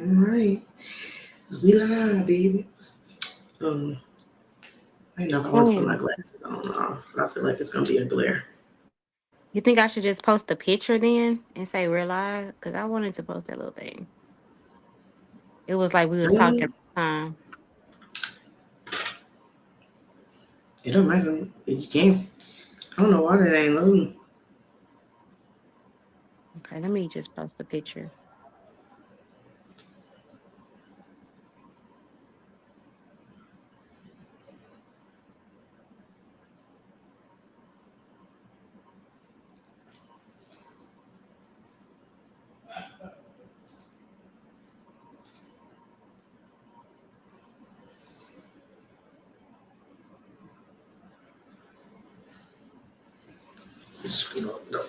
right. We live, baby. I know if I want to put my glasses on, but I feel like it's gonna be a glare. You think I should just post the picture then and say we're live? Because I wanted to post that little thing. It was like we was talking Mm, at the time. it don't matter. You can't. I don't know why that ain't loading. Okay, let me just post the picture. Screw up. No,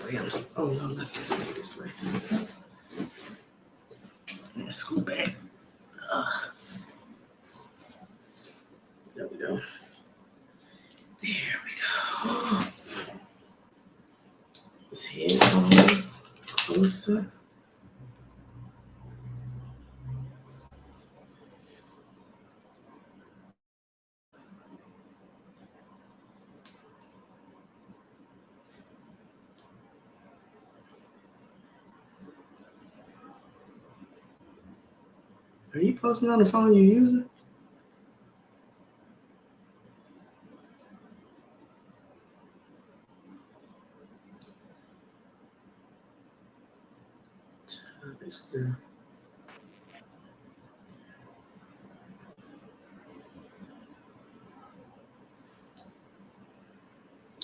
oh no, not this way. This way. Yeah, screw back. There we go. There we go. His headphones closer. Are you posting on the phone you using? This girl.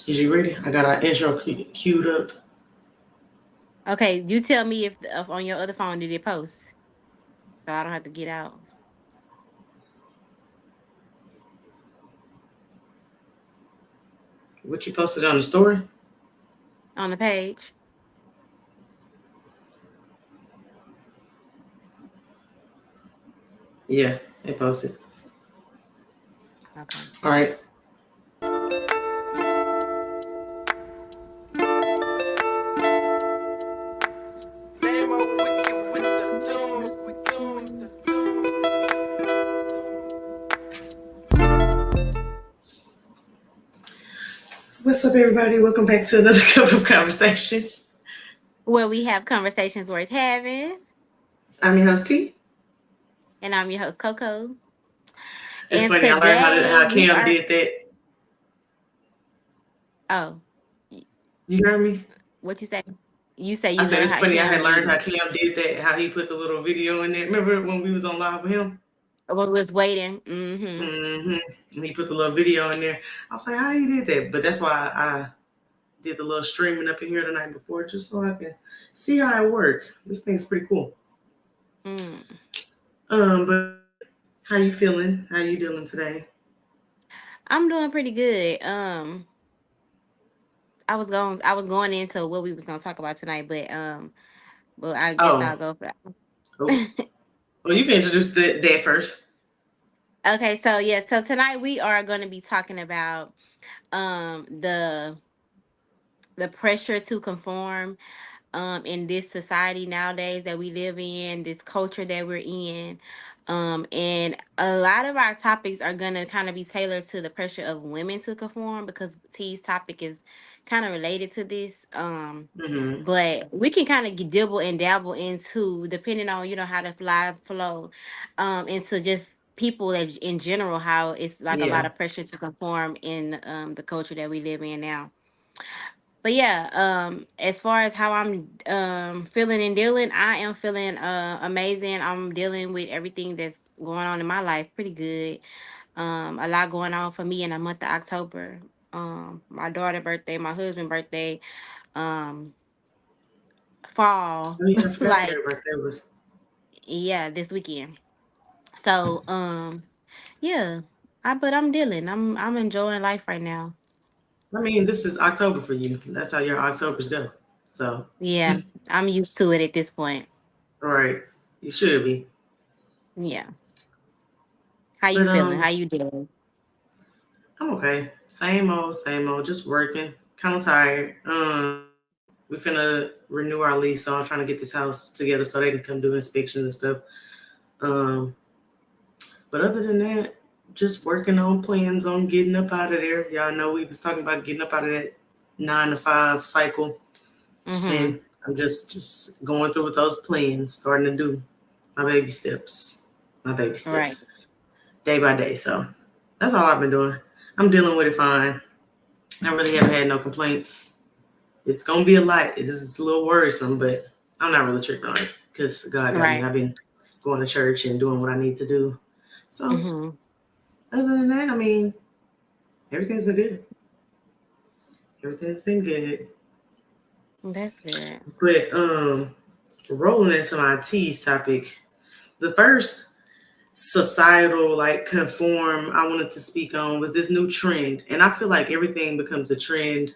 Is you ready? I got our intro queued up. Okay, you tell me if on your other phone did it post, so I don't have to get out What you posted on the story? on the page. Yeah, it posted. Okay. All right. What's up, everybody? Welcome back to another cup of conversation. Where we have conversations worth having, I'm your host T. and I'm your host Coco. It's And funny. I learned today how we Cam are. did that. Oh, y- You heard me? what you say? You say I you said learned it's how funny. I Cam had learned did how it. Cam did that. How he put the little video in there. Remember when we was on live with him? When we was waiting. Mm-hmm. Mm-hmm. And he put the little video in there. I was like, how he did that? But that's why I did the little streaming up in here the night before, just so I can see how it worked. This thing's pretty cool. Mm. But how you feeling? How you doing today? I'm doing pretty good. I was going into what we was gonna talk about tonight, but I guess Oh, I'll go for oh, that. well, you can introduce that first. Okay, so yeah, so tonight we are going to be talking about the pressure to conform in this society nowadays that we live in, this culture that we're in. And a lot of our topics are going to kind of be tailored to the pressure of women to conform because T's topic is kind of related to this. Mm-hmm. But we can kind of dibble and dabble into, depending on, how the live flow, into just people that in general, how it's like a lot Yeah. of pressure to conform in the culture that we live in now. But yeah, as far as how I'm feeling and dealing, I am feeling amazing. I'm dealing with everything that's going on in my life pretty good. A lot going on for me in the month of October. My daughter birthday, my husband birthday, um, fall, Oh yeah, I forgot like your birthday was. yeah, this weekend. So yeah, but I'm dealing. I'm enjoying life right now. I mean, this is October for you. That's how your Octobers go. So, Yeah, I'm used to it at this point. all right, you should be. Yeah. How you But feeling? How you doing? I'm okay. Same old, same old. Just working. Kind of tired. We finna renew our lease, so I'm trying to get this house together so they can come do inspections and stuff. Um, but other than that, just working on plans on getting up out of there. Y'all know we was talking about getting up out of that 9 to 5 cycle, Mm-hmm. and I'm just going through with those plans, starting to do my baby steps, my baby Right. steps, day by day. So that's all I've been doing. I'm dealing with it fine. I really haven't had no complaints. It's gonna be a lot. It is a little worrisome, but I'm not really tripping on it because God got me. Right. I've been going to church and doing what I need to do. So Mm-hmm. other than that, I mean, everything's been good. Everything's been good. That's good. But rolling into my tease topic, the first societal like conform I wanted to speak on was this new trend. And I feel like everything becomes a trend.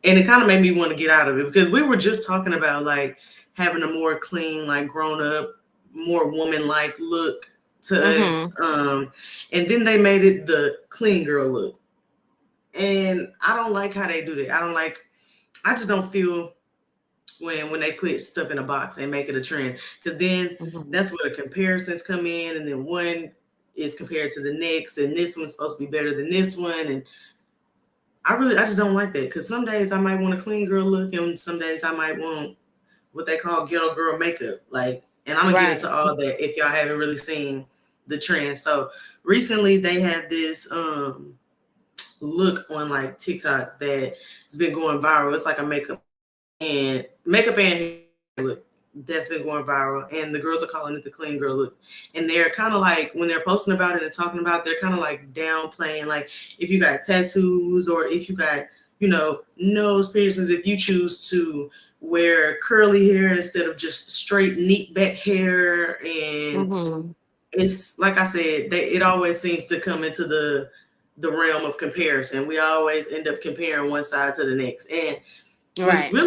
And it kind of made me want to get out of it because we were just talking about like having a more clean, like grown up, more woman like look to us. Mm-hmm. And then they made it the clean girl look. And I don't like how they do that. I just don't feel when they put stuff in a box and make it a trend. Because then Mm-hmm. that's where the comparisons come in, and then one is compared to the next, and this one's supposed to be better than this one. And I just don't like that. Because some days I might want a clean girl look, and some days I might want what they call ghetto girl makeup. Like, and I'm gonna get Right. into all that if y'all haven't really seen the trend. So recently they have this look on like TikTok that has been going viral. It's like a makeup and hair look that's been going viral, and the girls are calling it the clean girl look. And they're kind of like when they're posting about it and talking about it, they're kind of like downplaying like if you got tattoos or if you got nose piercings, if you choose to wear curly hair instead of just straight neat back hair. And Mm-hmm. it's like I said, it always seems to come into the realm of comparison. We always end up comparing one side to the next. And Right.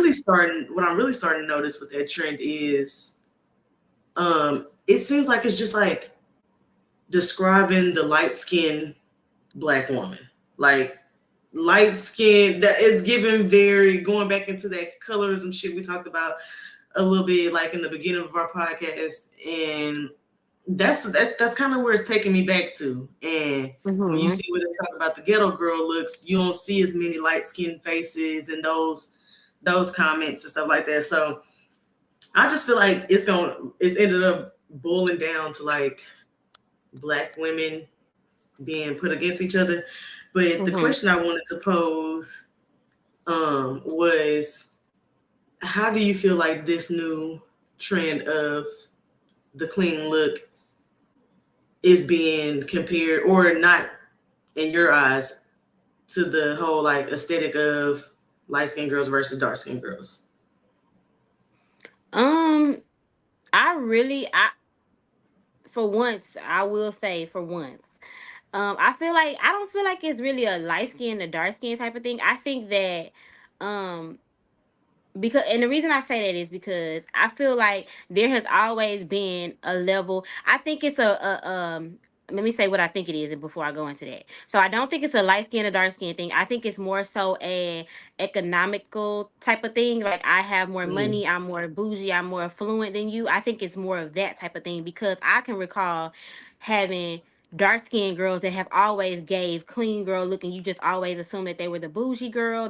what I'm really starting to notice with that trend is it seems like it's just like describing the light skinned black woman. Like light skin that is given very going back into that colorism shit we talked about a little bit like in the beginning of our podcast. And that's kind of where it's taking me back to. And when you Mm-hmm. see where they talk about the ghetto girl looks, you don't see as many light skinned faces and those comments and stuff like that. So I just feel like it's ended up boiling down to like black women being put against each other. But the Mm-hmm. question I wanted to pose was how do you feel like this new trend of the clean look is being compared or not in your eyes to the whole like aesthetic of light skinned girls versus dark skinned girls? Um, I for once, I will say for once. I feel like I don't feel like it's really a light skin to dark skin type of thing. I think that um because and the reason I say that is because I feel like there has always been a level. I think it's a let me say what I think it is before I go into that. So I don't think it's a light skin or dark skin thing. I think it's more so a economical type of thing. Like I have more Mm, money, I'm more bougie, I'm more affluent than you. I think it's more of that type of thing because I can recall having dark skinned girls that have always gave clean girl look and you just always assume that they were the bougie girl.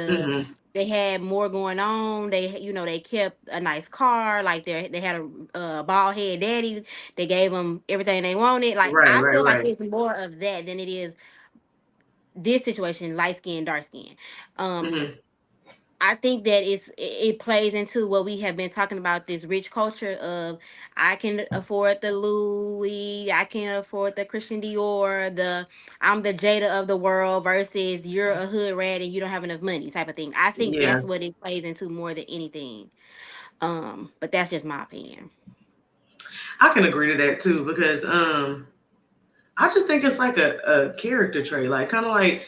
mm-hmm. They had more going on. They kept a nice car. Like they had a bald head daddy. They gave them everything they wanted. Like Right, I right, feel like right. it's more of that than it is this situation, light skin, dark skin. Um, Mm-hmm. I think that it plays into what we have been talking about, this rich culture of I can afford the Louis, I can afford the Christian Dior, I'm the Jada of the world versus you're a hood rat and you don't have enough money type of thing. I think Yeah, that's what it plays into more than anything. But that's just my opinion. I can agree to that too because I just think it's like a character trait. Like kind of like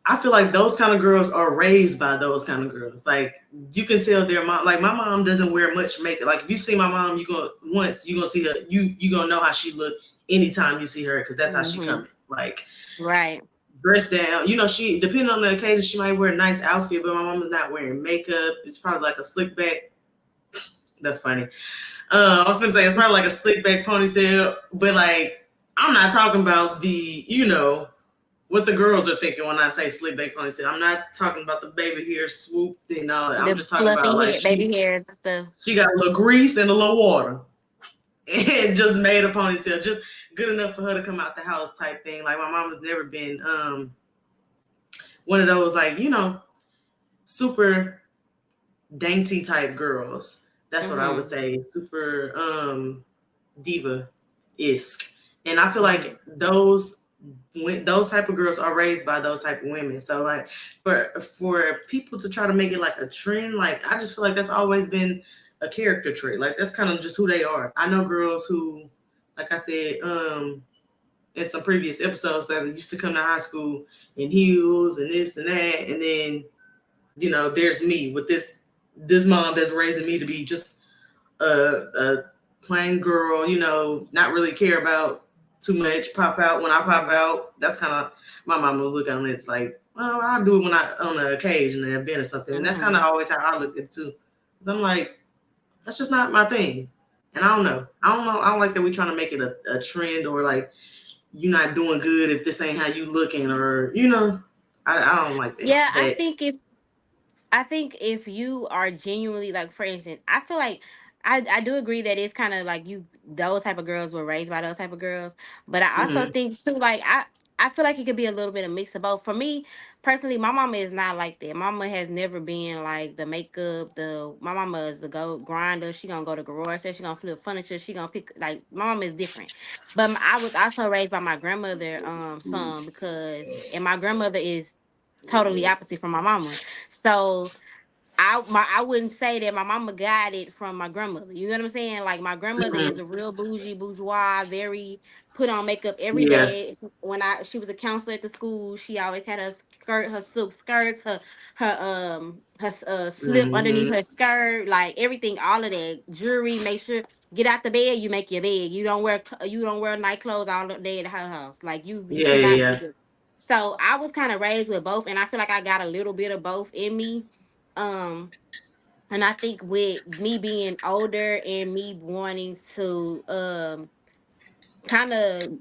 I feel like those kind of girls are raised by those kind of girls. Like you can tell their mom. Like my mom doesn't wear much makeup. Like if you see my mom, you gonna see her. You gonna know how she look anytime you see her because that's how she Hmm. coming. Like Right. dressed down. She depending on the occasion, she might wear a nice outfit, but my mom is not wearing makeup. It's probably like a slick back That's funny. I was gonna say it's probably like a slick back ponytail, but like I'm not talking about the, what the girls are thinking when I say slick back ponytail. I'm not talking about the baby hair swooped and all that. I'm The just talking about fluffy like hair, baby hairs and stuff. she got a little grease and a little water and just made a ponytail, just good enough for her to come out the house type thing. Like my mom has never been one of those like super dainty type girls. That's what I would Mm-hmm. say. Super diva isk. And I feel Mm-hmm. like those type of girls are raised by those type of women. So like for people to try to make it like a trend, like I just feel like that's always been a character trait. Like that's kind of just who they are. I know girls who, like I said, in some previous episodes, that used to come to high school in heels and this and that, and then there's me with this mom that's raising me to be just a plain girl, not really care about too much, pop out when I pop out. That's kind of my mom will look on it like, well, I'll do it when I on an occasion, an event or something. And that's kind of Mm-hmm. always how I look at it too. Cause I'm like, that's just not my thing. And I don't know. I don't know. I don't like that we trying to make it a trend, or like you not doing good if this ain't how you looking, or I don't like that. Yeah, But I think if you are genuinely like, for instance, I feel like I do agree that it's kind of like you those type of girls were raised by those type of girls, but I also mhm, think too like I feel like it could be a little bit of mix of both. For me personally, my mama is not like that. Mama has never been like the makeup. The My mama is the go grinder. She gonna go to garage sale. She gonna flip furniture. She gonna pick like my mama is different. But I was also raised by my grandmother, son, because and my grandmother is totally opposite from my mama. So I wouldn't say that my mama got it from my grandmother. You know what I'm saying? Like my grandmother is mhm, a real bougie bourgeois, very put on makeup every yeah, day. When she was a counselor at the school, she always had her silk skirts, her slip underneath mhm, her skirt, like everything, all of that jewelry. Make sure get out the bed, you make your bed. You don't wear night clothes all day at her house. Like you yeah, yeah, cannot do yeah. that. So I was kind of raised with both, and I feel like I got a little bit of both in me. Um, and I think with me being older and me wanting to kind of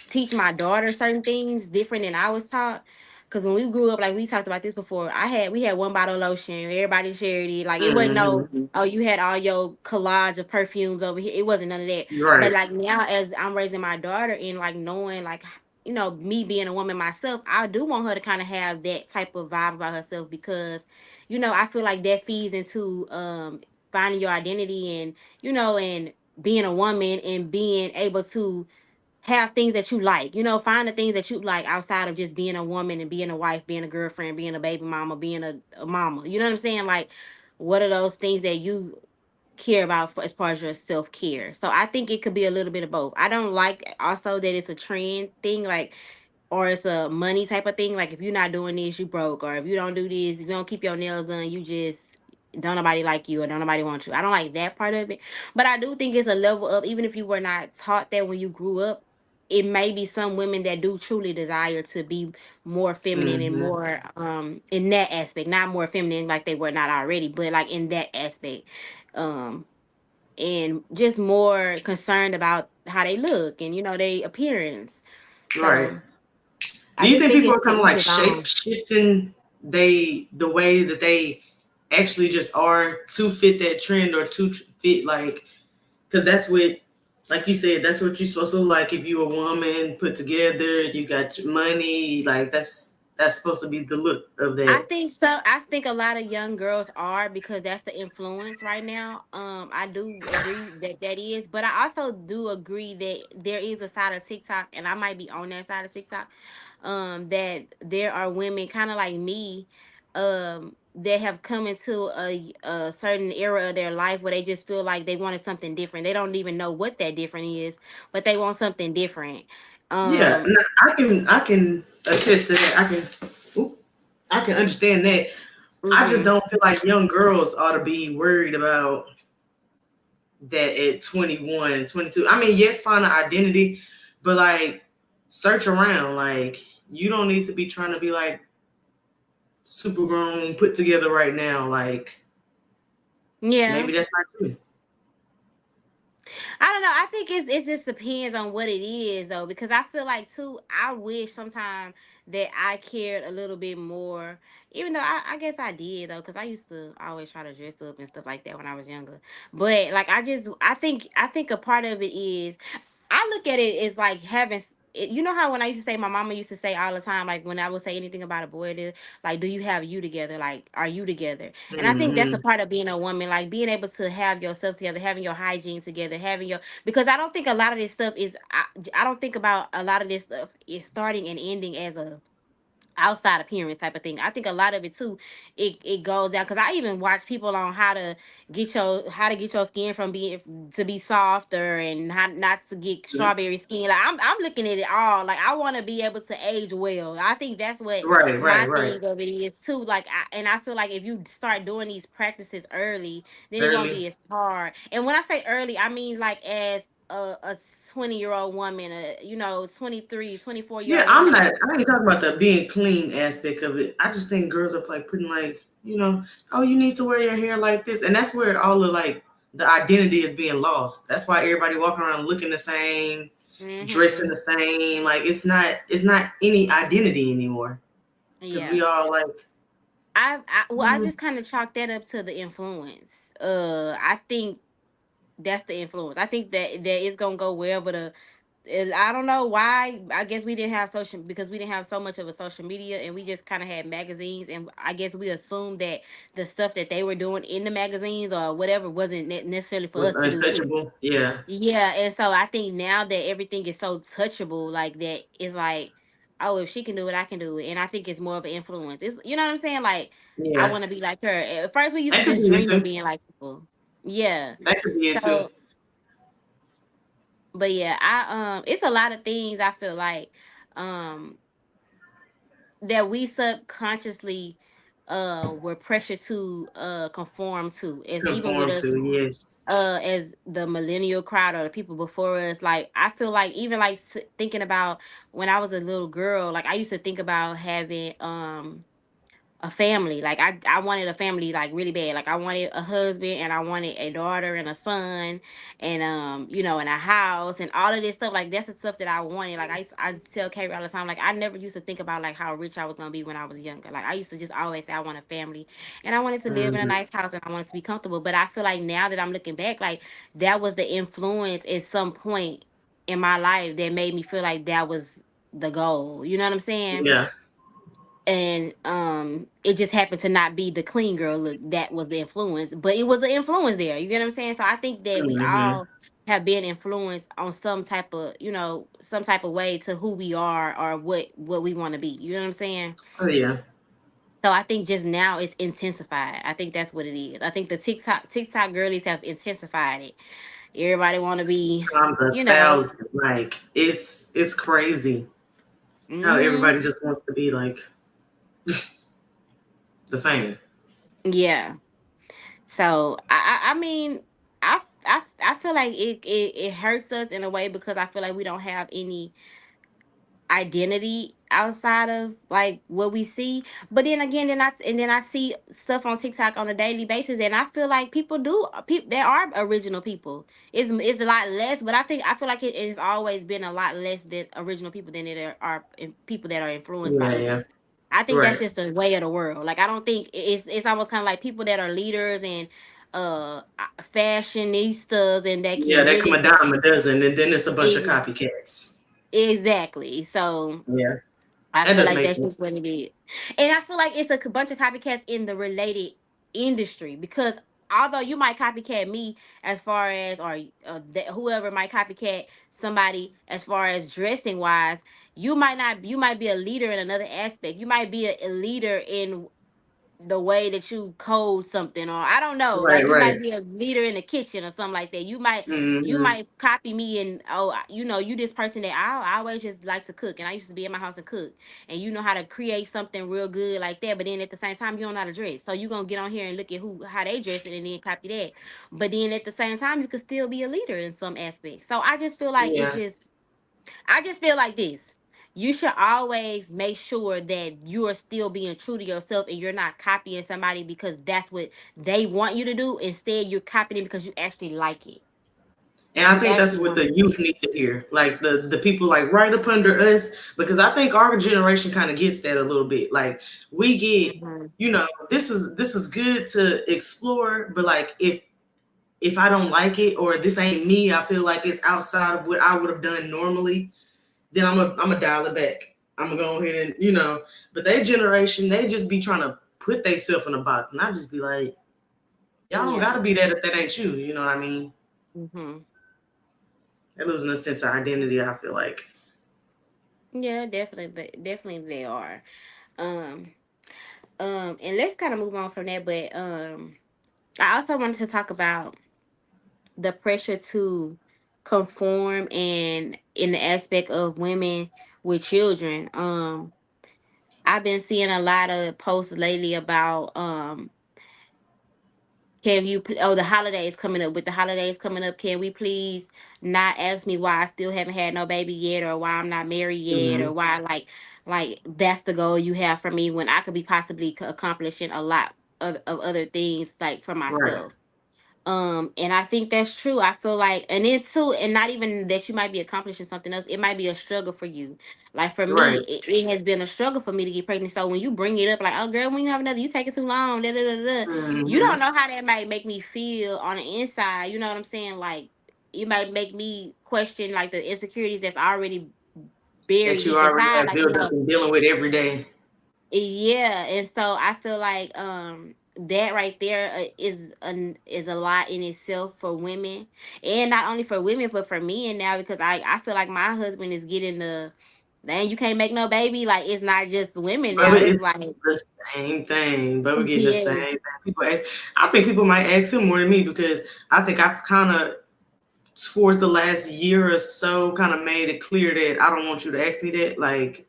teach my daughter certain things different than I was taught. Cause when we grew up, like we talked about this before, we had one bottle of lotion. Everybody shared it. Like it wasn't no, Mhm. oh, you had all your collage of perfumes over here. It wasn't none of that. But Right. like now, as I'm raising my daughter and like knowing, like me being a woman myself, I do want her to kind of have that type of vibe about herself because, I feel like that feeds into finding your identity and and being a woman and being able to have things that you like. Find the things that you like outside of just being a woman and being a wife, being a girlfriend, being a baby mama, being a mama. You know what I'm saying? Like, what are those things that you care about as far as your self care? So I think it could be a little bit of both. I don't like also that it's a trend thing, like, or it's a money type of thing. Like, if you're not doing this, you broke, or if you don't do this, if you don't keep your nails done, you just don't nobody like you or don't nobody want you. I don't like that part of it. But I do think it's a level up, even if you were not taught that when you grew up. It may be some women that do truly desire to be more feminine and Mhm. more in that aspect, not more feminine like they were not already, but like in that aspect. Um and just more concerned about how they look and their appearance. Right. So I Do you just think think people are it's to kind of each like his shape own. shifting the way that they actually just are to fit that trend, or to fit like, because that's what, like you said, that's what you're supposed to look like if you a woman put together, you got your money, like that's supposed to be the look of I that. think so. I think a lot of young girls are because that's the influence right now. I do agree that that is, but I also do agree that there is a side of TikTok, and I might be on that side of TikTok. That there are women kind of like me, that have come into a certain era of their life where they just feel like they wanted something different. They don't even know what that different is, but they want something different. Yeah, Um, and I can attest to that. Oop, I can understand that. I just mhm. don't feel like young girls ought to be worried about that at 21, 22. I mean, yes, find an identity, but like search around. Like you don't need to be trying to be like super grown, put together right now. Like Yeah. maybe that's not you. I don't know. I think it just depends on what it is though, because I feel like too. I wish sometimes that I cared a little bit more. Even though I guess I did though, because I used to always try to dress up and stuff like that when I was younger. But like I think a part of it is I look at it as like having. You know how when I used to say, my mama used to say all the time, like when I would say anything about a boy, it is like, do you have you together? Like, are you together? And I think that's a Hmm. part of being a woman, like being able to have yourself together, having your hygiene together, having your, because I don't think a lot of this stuff is, I don't think about a lot of this stuff is starting and ending as a outside appearance type of thing. I think a lot of it too, it goes down because I even watch people on how to get your skin from being to be softer and how not to get strawberry skin. Like I'm looking at it all. Like I want to be able to age well. I think that's what Right, my right, right. thing of it is too. Like and I feel like if you start doing these practices early, then it won't Early. be as hard. And when I say early, I mean like as a 20-year-old woman, 23, 24 year Yeah, old I'm woman. not. Like I ain't talking about the being clean aspect of it. I just think girls are like putting like, oh, you need to wear your hair like this, and that's where all of like the identity is being lost. That's why everybody walking around looking the same, dressing mm-hmm. the same. Like it's not any identity anymore because we Yeah. all like, I mm, just kind of chalk that up to the influence. I think that's the influence. I think that it's gonna go well, but I don't know why. I guess we didn't have social because we didn't have so much of a social media, and we just kind of had magazines, and I guess we assumed that the stuff that they were doing in the magazines or whatever wasn't necessarily for was us to do too. untouchable. Yeah, Yeah, and so I think now that everything is so touchable, like that, it's like, oh, if she can do it, I can do it, and I think it's more of an influence. It's you know what I'm saying? Like, I yeah. want to be like her. At first, we used to That could just be dream of into. being like people. Yeah. That could be into. So, but yeah, it's a lot of things I feel like, um, that we subconsciously were pressured to conform to, as even with Conform us to. Yes. as the millennial crowd or the people before us. Like I feel like even like thinking about when I was a little girl, like I used to think about having a family. Like I wanted a family like really bad. Like I wanted a husband and I wanted a daughter and a son and and a house and all of this stuff. Like that's the stuff that I wanted. Like I tell Carrie all the time, like I never used to think about like how rich I was gonna be when I was younger. Like I used to just always say I want a family and I wanted to live in a Hmm. nice house and I wanted to be comfortable. But I feel like now that I'm looking back, like that was the influence at some point in my life that made me feel like that was the goal. You know what I'm saying? Yeah. And it just happened to not be the clean girl look that was the influence, but it was an influence there. You get what I'm saying? So I think that we Hmm. all have been influenced on some type of some type of way to who we are or what we want to be. You know what I'm saying? Oh yeah. So I think just now it's intensified. I think that's what it is. I think the TikTok girlies have intensified it. Everybody want to be, Times a you know. thousand. Like it's crazy how Mhm. everybody just wants to be like the same. Yeah. So I mean, I feel like it hurts us in a way because I feel like we don't have any identity outside of like what we see. But then again, then I see stuff on TikTok on a daily basis, and I feel like people there are original people. It's a lot less, but I feel like it has always been a lot less than original people than there are people that are influenced by Yeah, yeah. others. I think that's Right. just a way of the world. Like I don't think it's almost kind of like people that are leaders and fashionistas and that Yeah, can they come really a dime a dozen, and then it's a bunch of ex- copycats. exactly. So Yeah, I that feel does like make that's sense. just what it is. And I feel like it's a bunch of copycats in the related industry because although you might copycat me as far as or whoever might copycat somebody as far as dressing wise, you might be a leader in another aspect. You might be a leader in the way that you code something or I don't know, Right, like you right. might be a leader in the kitchen or something like that. You Hmm. might copy me and you this person that I always just like to cook and I used to be in my house and cook and you know how to create something real good like that, but then at the same time you don't know how to dress. So you gonna get on here and look at how they dress it and then copy that. But then at the same time you could still be a leader in some aspects. So I just feel like Yeah, I just feel like this. You should always make sure that you are still being true to yourself and you're not copying somebody because that's what they want you to do. Instead, you're copying it because you actually like it. And I You think that's actually what want the to youth see. need to hear, like the people like right up under us, because I think our generation kind of gets that a little bit. Like we get, Mm-hmm. this is good to explore, but like if I don't like it or this ain't me, I feel like it's outside of what I would have done normally, then I'm a dial it back. I'm gonna go ahead and But they generation, they just be trying to put themselves in a box, and I just be like, y'all don't Yeah. gotta be that if that ain't you. You know what I mean? Mm-hmm. They're losing a sense of identity. I feel like. Yeah, definitely, definitely they are. Um, and let's kind of move on from that. But I also wanted to talk about the pressure to conform and in the aspect of women with children. I've been seeing a lot of posts lately about can you the holidays coming up, with the holidays coming up, can we please not ask me why I still haven't had no baby yet, or why I'm not married yet, Hmm. or why like that's the goal you have for me when I could be possibly accomplishing a lot of other things like for Right. myself. And I think that's true. I feel like, and then too, and not even that you might be accomplishing something else, it might be a struggle for you. Like for me, Right. it has been a struggle for me to get pregnant. So when you bring it up, like, oh girl, when you have another, you taking too long, da, da, da, da, you Hmm. don't know how that might make me feel on the inside. You know what I'm saying? Like, it might make me question like the insecurities that's already buried That you deep already inside. have Like, built up and dealing with every day. yeah, and so I feel like that right there is a lot in itself for women, and not only for women but for men now, because I feel like my husband is getting the, man, you can't make no baby, like it's not just women But now, it's it's like the same thing. But we're getting the same yes. thing. People ask. I think people might ask him more than me because I think I've kind of towards the last year or so kind of made it clear that I don't want you to ask me that. Like,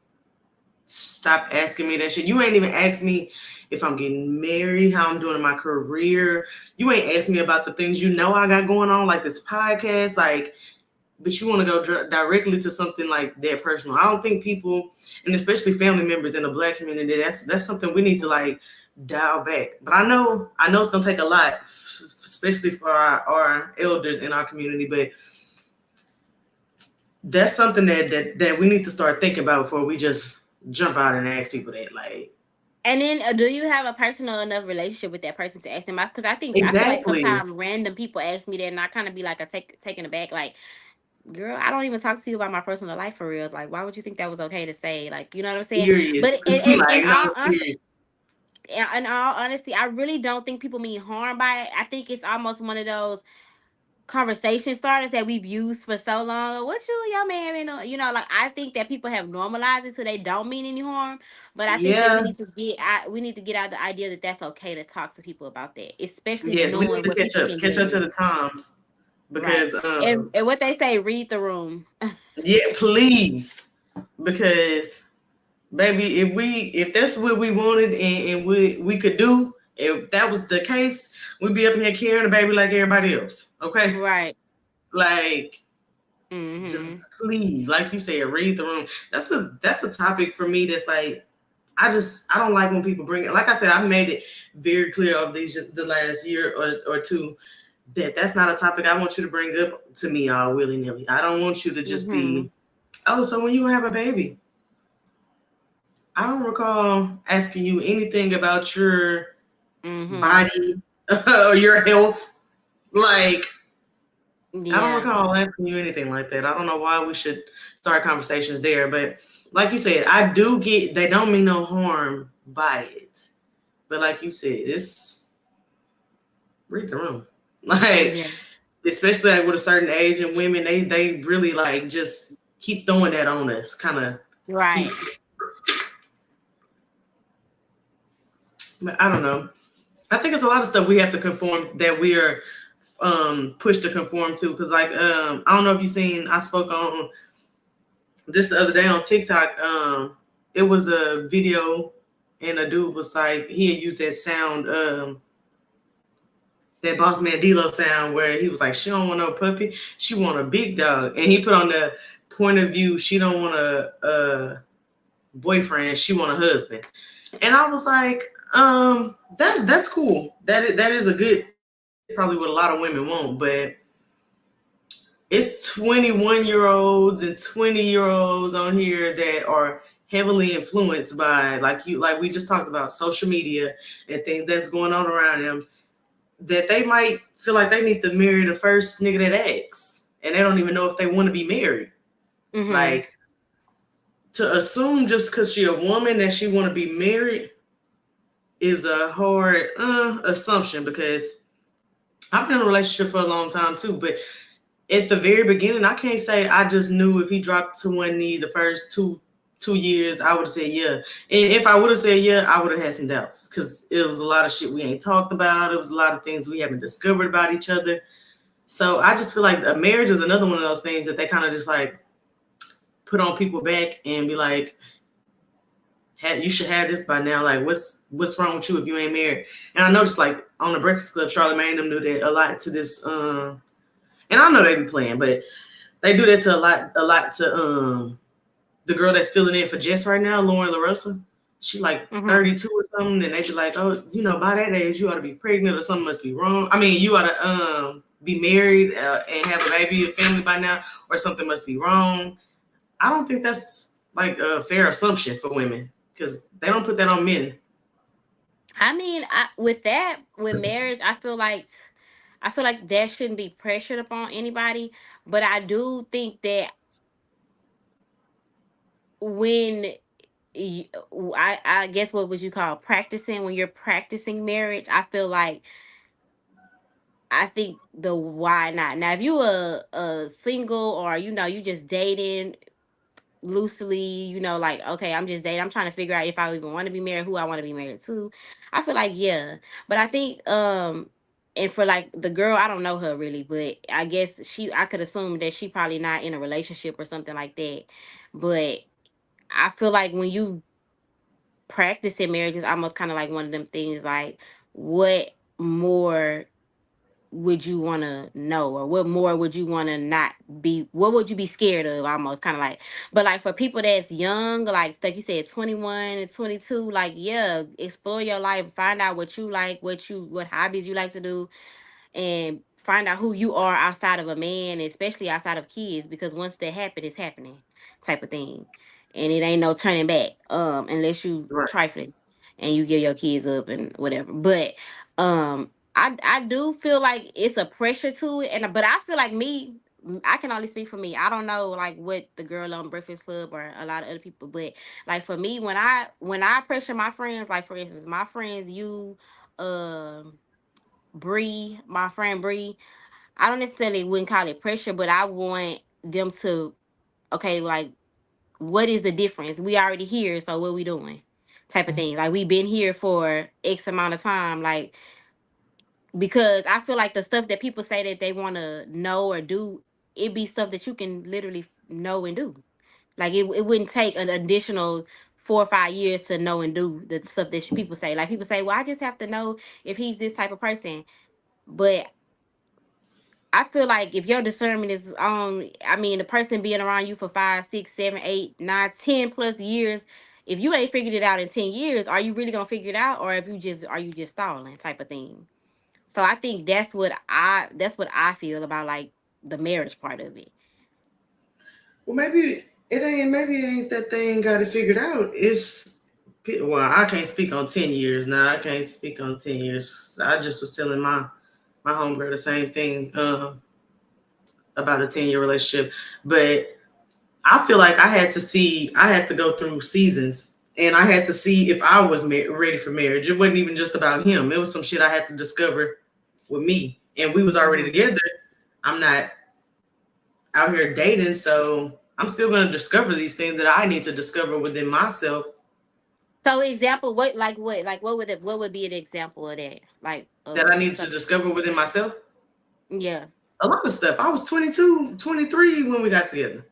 stop asking me that shit. You ain't even asked me if I'm getting married, how I'm doing in my career. You ain't asked me about the things I got going on, like this podcast. Like, but you want to go directly to something like that personal. I don't think people, and especially family members in the Black community, that's something we need to like dial back. But I know it's gonna take a lot, especially for our elders in our community. But that's something that we need to start thinking about before we just jump out and ask people that. Like, And then do you have a personal enough relationship with that person to ask them out? Because I feel like exactly. sometimes random people ask me that, and I kind of be like a taken aback, like, girl, I don't even talk to you about my personal life for real. Like, why would you think that was okay to say? Like, you know what I'm saying? Serious. But Like, no, serious. in all honesty, I really don't think people mean harm by it. I think it's almost one of those conversation starters that we've used for so long. What you, your man, like I think that people have normalized it so they don't mean any harm. But I think that Yeah. we need to get out the idea that that's okay to talk to people about that, especially Yes, we need knowing to what people can catch deal up to with. the times Right. because And what they say, read the room. yeah, please. Because baby, if that's what we wanted and we could do, if that was the case, we'd be up in here carrying the baby like everybody else. Okay? Right. Like, Mm-hmm. just please, like you said, read the room. That's a topic for me that's like I don't like when people bring it. Like I said, I made it very clear of the last year or two that that's not a topic I want you to bring up to me all willy nilly. I don't want you to just Mm-hmm. be, oh, so when you have a baby, I don't recall asking you anything about your Mm-hmm. body or your health. Like, I don't Yeah. recall asking you anything like that. I don't know why we should start conversations there. But like you said, I do get they don't mean no harm by it. But like you said, it's read the room. Like, Yeah. especially like with a certain age and women, they really like just keep throwing that on us. Kind of keep Right. I don't know. I think it's a lot of stuff we have to conform that we are pushed to conform to because like I don't know if you seen I spoke on this the other day on TikTok. It was a video and a dude was like he had used that sound that Boss Man D-Lo sound where he was like she don't want no puppy, she want a big dog, and he put on the point of view she don't want a boyfriend, she want a husband. And I was like, that's cool. That is a good. That's probably what a lot of women want. But it's 21-year-olds and 20-year-olds on here that are heavily influenced by, like we just talked about, social media and things that's going on around them, that they might feel like they need to marry the first nigga that asks, and they don't even know if they want to be married. Mm-hmm. Like, to assume just because she a woman that she want to be married is a hard assumption, because I've been in a relationship for a long time too. But at the very beginning, I can't say I just knew if he dropped to one knee the first two years, I would have said yeah. And if I would have said yeah, I would have had some doubts, because it was a lot of shit we ain't talked about. It was a lot of things we haven't discovered about each other. So I just feel like a marriage is another one of those things that they kind of just like put on people back and be like, you should have this by now. Like, what's wrong with you if you ain't married? And I noticed, like, on the Breakfast Club, Charlamagne them do that a lot to this. And I know they be playing, but they do that to a lot to the girl that's filling in for Jess right now, Lauren LaRosa. She like Mm-hmm. 32 or something, and they be like, oh, by that age, you ought to be pregnant or something must be wrong. I mean, you ought to be married and have a baby, a family by now, or something must be wrong. I don't think that's like a fair assumption for women, because they don't put that on men. I mean, with that, with marriage, I feel like that shouldn't be pressured upon anybody. But I do think that when you, I guess what would you call practicing, when you're practicing marriage, I think the why not. Now, if you a single, or you just dating loosely, like, okay, I'm just dating, I'm trying to figure out if I even want to be married, who I want to be married to, I feel like, yeah. But I think, and for like the girl, I don't know her really, but I guess I could assume that she probably not in a relationship or something like that. But I feel like when you practice in marriage, is almost kind of like one of them things, like, what more would you want to know, or what more would you want to not be, what would you be scared of, almost kind of like. But like for people that's young, like you said, 21 and 22, like, yeah, explore your life, find out what you like, what hobbies you like to do, and find out who you are outside of a man, especially outside of kids, because once that happen, it's happening, type of thing. And it ain't no turning back, unless you Right. trifling and you give your kids up and whatever. But I do feel like it's a pressure to it, and but I feel like I can only speak for me. I don't know like what the girl on Breakfast Club or a lot of other people, but like for me, when I pressure my friends, like for instance, my friends, um Bree, my friend Bree, I don't necessarily wouldn't call it pressure, but I want them to, okay, like, what is the difference? We already here, so what we doing? Type of thing. Like, we been here for X amount of time. Like, because I feel like the stuff that people say that they want to know or do, it be stuff that you can literally know and do. Like, it wouldn't take an additional 4 or 5 years to know and do the stuff that people say. Like, people say, well, I just have to know if he's this type of person. But I feel like if your discernment is on, I mean, the person being around you for 5, 6, 7, 8, 9, 10 plus years, if you ain't figured it out in 10 years, are you really gonna figure it out, or if are you just stalling, type of thing? So I think that's what I feel about like the marriage part of it. Well, maybe it ain't that they ain't got it figured out. Well, I can't speak on 10 years now. I can't speak on 10 years. I just was telling my homegirl the same thing about a 10-year relationship, but I feel like I had to go through seasons, and I had to see if I was ready for marriage. It wasn't even just about him. It was some shit I had to discover with me, and we was already Hmm. together. I'm not out here dating, so I'm still going to discover these things that I need to discover within myself, So example, what would be an example of that? Like that I need to something. discover within myself. Yeah. A lot of stuff. I was 22, 23 when we got together.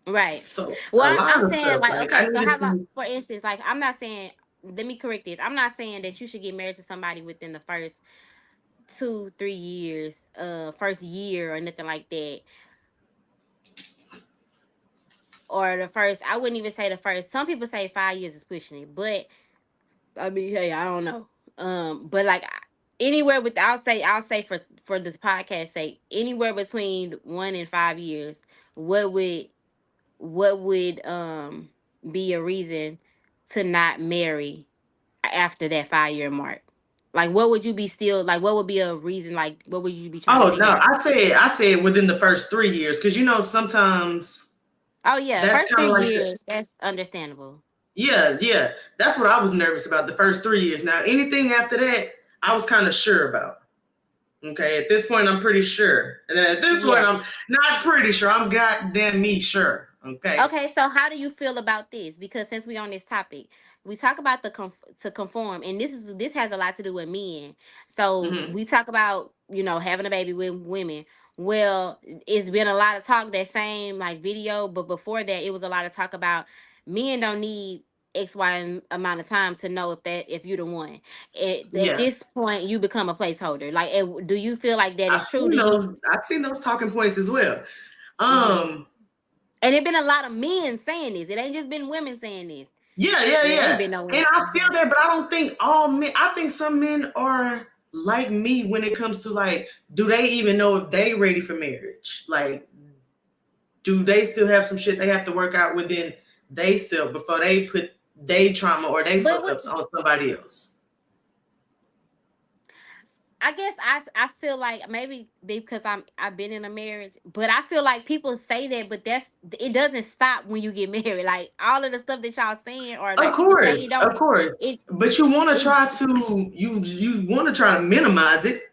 Right. So Well, a lot I'm of saying stuff. like, Like, I okay, so needed how about, to. for instance, like, I'm not saying, let me correct this. I'm not saying that you should get married to somebody within the first 2, 3 years, first year or nothing like that. Or the first, I wouldn't even say the first. Some people say 5 years is pushing it, but I mean, hey, I don't know. But like, anywhere with I'll say for this podcast sake, anywhere between 1 and 5 years, what would what would be a reason to not marry after that 5 year mark? Like what would you be still like what would be a reason, like what would you be trying to Oh no, figure out? I said within the first 3 years, because sometimes Oh yeah, that's first kind three of like years, that's understandable. yeah. That's what I was nervous about, the first 3 years. Now anything after that, I was kind of sure about. Okay, at this point, I'm pretty sure. And then at this point, Yeah. I'm not pretty sure. I'm goddamn me sure. Okay. Okay, so how do you feel about this? Because since we on this topic, we talk about to conform, and this has a lot to do with men. So Hmm. we talk about having a baby with women. Well, it's been a lot of talk that same like video, but before that, it was a lot of talk about men don't need X Y amount of time to know if you're the one. At Yeah, this point, you become a placeholder. Like, do you feel like that is I've true? seen Do you? those. I've seen those talking points as well. Mhm. Um, And it been a lot of men saying this. It ain't just been women saying this. It ain't yeah. been no And one. I feel that, but I don't think all men. I think some men are like me when it comes to like, do they even know if they ready for marriage? Like, do they still have some shit they have to work out within they self before they put they trauma or they But fuck what ups on somebody else? I guess I feel like maybe because I've been in a marriage, but I feel like people say that, but it doesn't stop when you get married. Like all of the stuff that y'all saying or like people say, it don't Of course. it But you want to it try to you want to try to minimize it,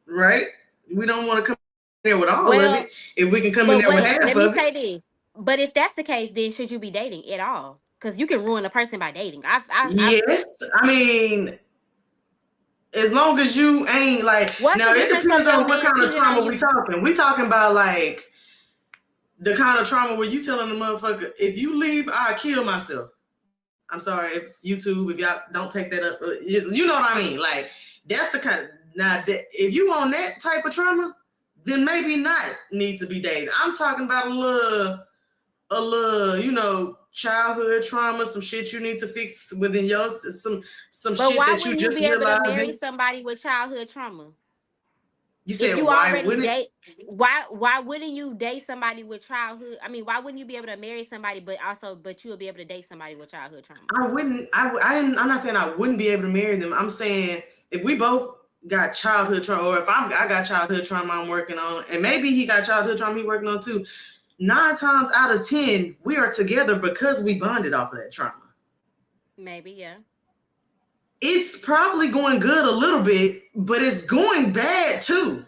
right? We don't want to come in there with all of it. well, If we can come in but there with wait, half let me of it, say this. But if that's the case, then should you be dating at all? Because you can ruin a person by dating. I've yes. I mean, as long as you ain't like, What's now the it difference of depends your on what man kind of cheating on trauma we you? talking. We talking about like the kind of trauma where you telling the motherfucker, if you leave, I kill myself. I'm sorry if it's YouTube. If y'all don't take that up, you know what I mean. Like that's the kind. Now, if you on that type of trauma, then maybe not need to be dating. I'm talking about childhood trauma, some shit you need to fix within your some But shit why that you wouldn't you just be able to marry realizing. somebody with childhood trauma? You If said you why already wouldn't it? date, why wouldn't you date somebody with childhood? I mean, why wouldn't you be able to marry somebody, but you'll be able to date somebody with childhood trauma? I wouldn't. I'm not saying I wouldn't be able to marry them. I'm saying if we both got childhood trauma, or if I got childhood trauma I'm working on, and maybe he got childhood trauma he working on too. 9 times out of 10, we are together because we bonded off of that trauma. Maybe, yeah. It's probably going good a little bit, but it's going bad too.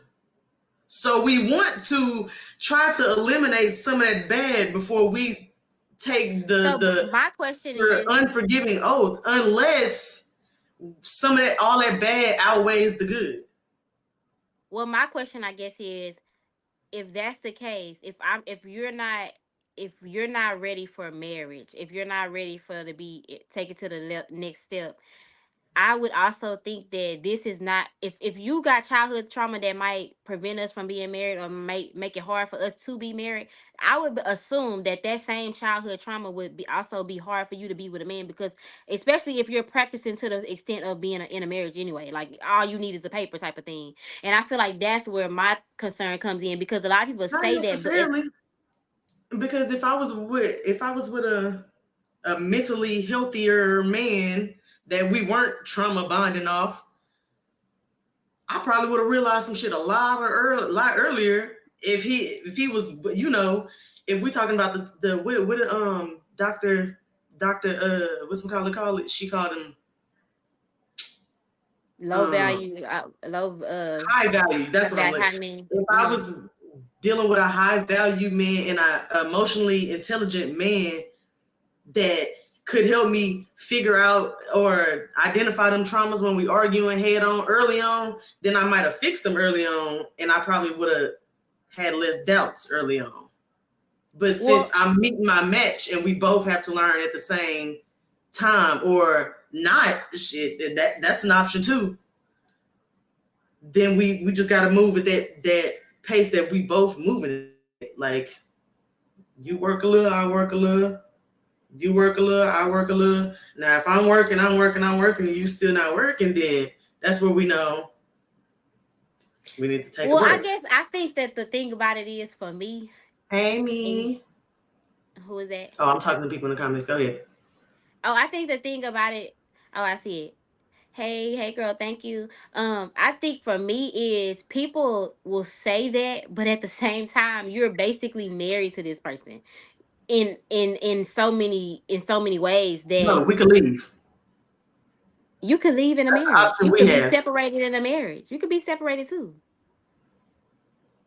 So we want to try to eliminate some of that bad before we take So the my question for is, unforgiving oath, unless some of that all that bad outweighs the good. well, my question I guess is, if that's the case, if you're not ready for marriage, if you're not ready for to be take it to the next step, I would also think that this is not if you got childhood trauma that might prevent us from being married or make it hard for us to be married. I would assume that that same childhood trauma would be also be hard for you to be with a man, because especially if you're practicing to the extent of being in a marriage anyway, like all you need is a paper type of thing. And I feel like that's where my concern comes in, because a lot of people Not say that, but necessarily, because if I was with a mentally healthier man that we weren't trauma bonding off, I probably would have realized some shit lot earlier if he was, if we talking about the what doctor what's call it, she called him low um value, low high value. That's what I'm that like. I mean. If I Hmm. was dealing with a high value man and a emotionally intelligent man that could help me figure out or identify them traumas when we arguing head on early on, then I might have fixed them early on, and I probably would have had less doubts early on. But since Well, I'm meeting my match and we both have to learn at the same time or not, shit, that's an option too. Then we just got to move at that pace that we both moving at. Like, you work a little, I work a little. You work a little, I work a little. Now, if I'm working, and you still not working, then That's where we know we need to take a Well, I break. guess I think that the thing about it is for me, and Amy. who is that? Oh, I'm talking to people in the comments. Go ahead. Oh, I think the thing about it. Oh, I see it. Hey, hey, girl, thank you. I think for me is people will say that, but at the same time, you're basically married to this person in so many ways No, that we can leave. you could leave in a That's the marriage. option You we could be have. separated in a marriage. You could be separated too.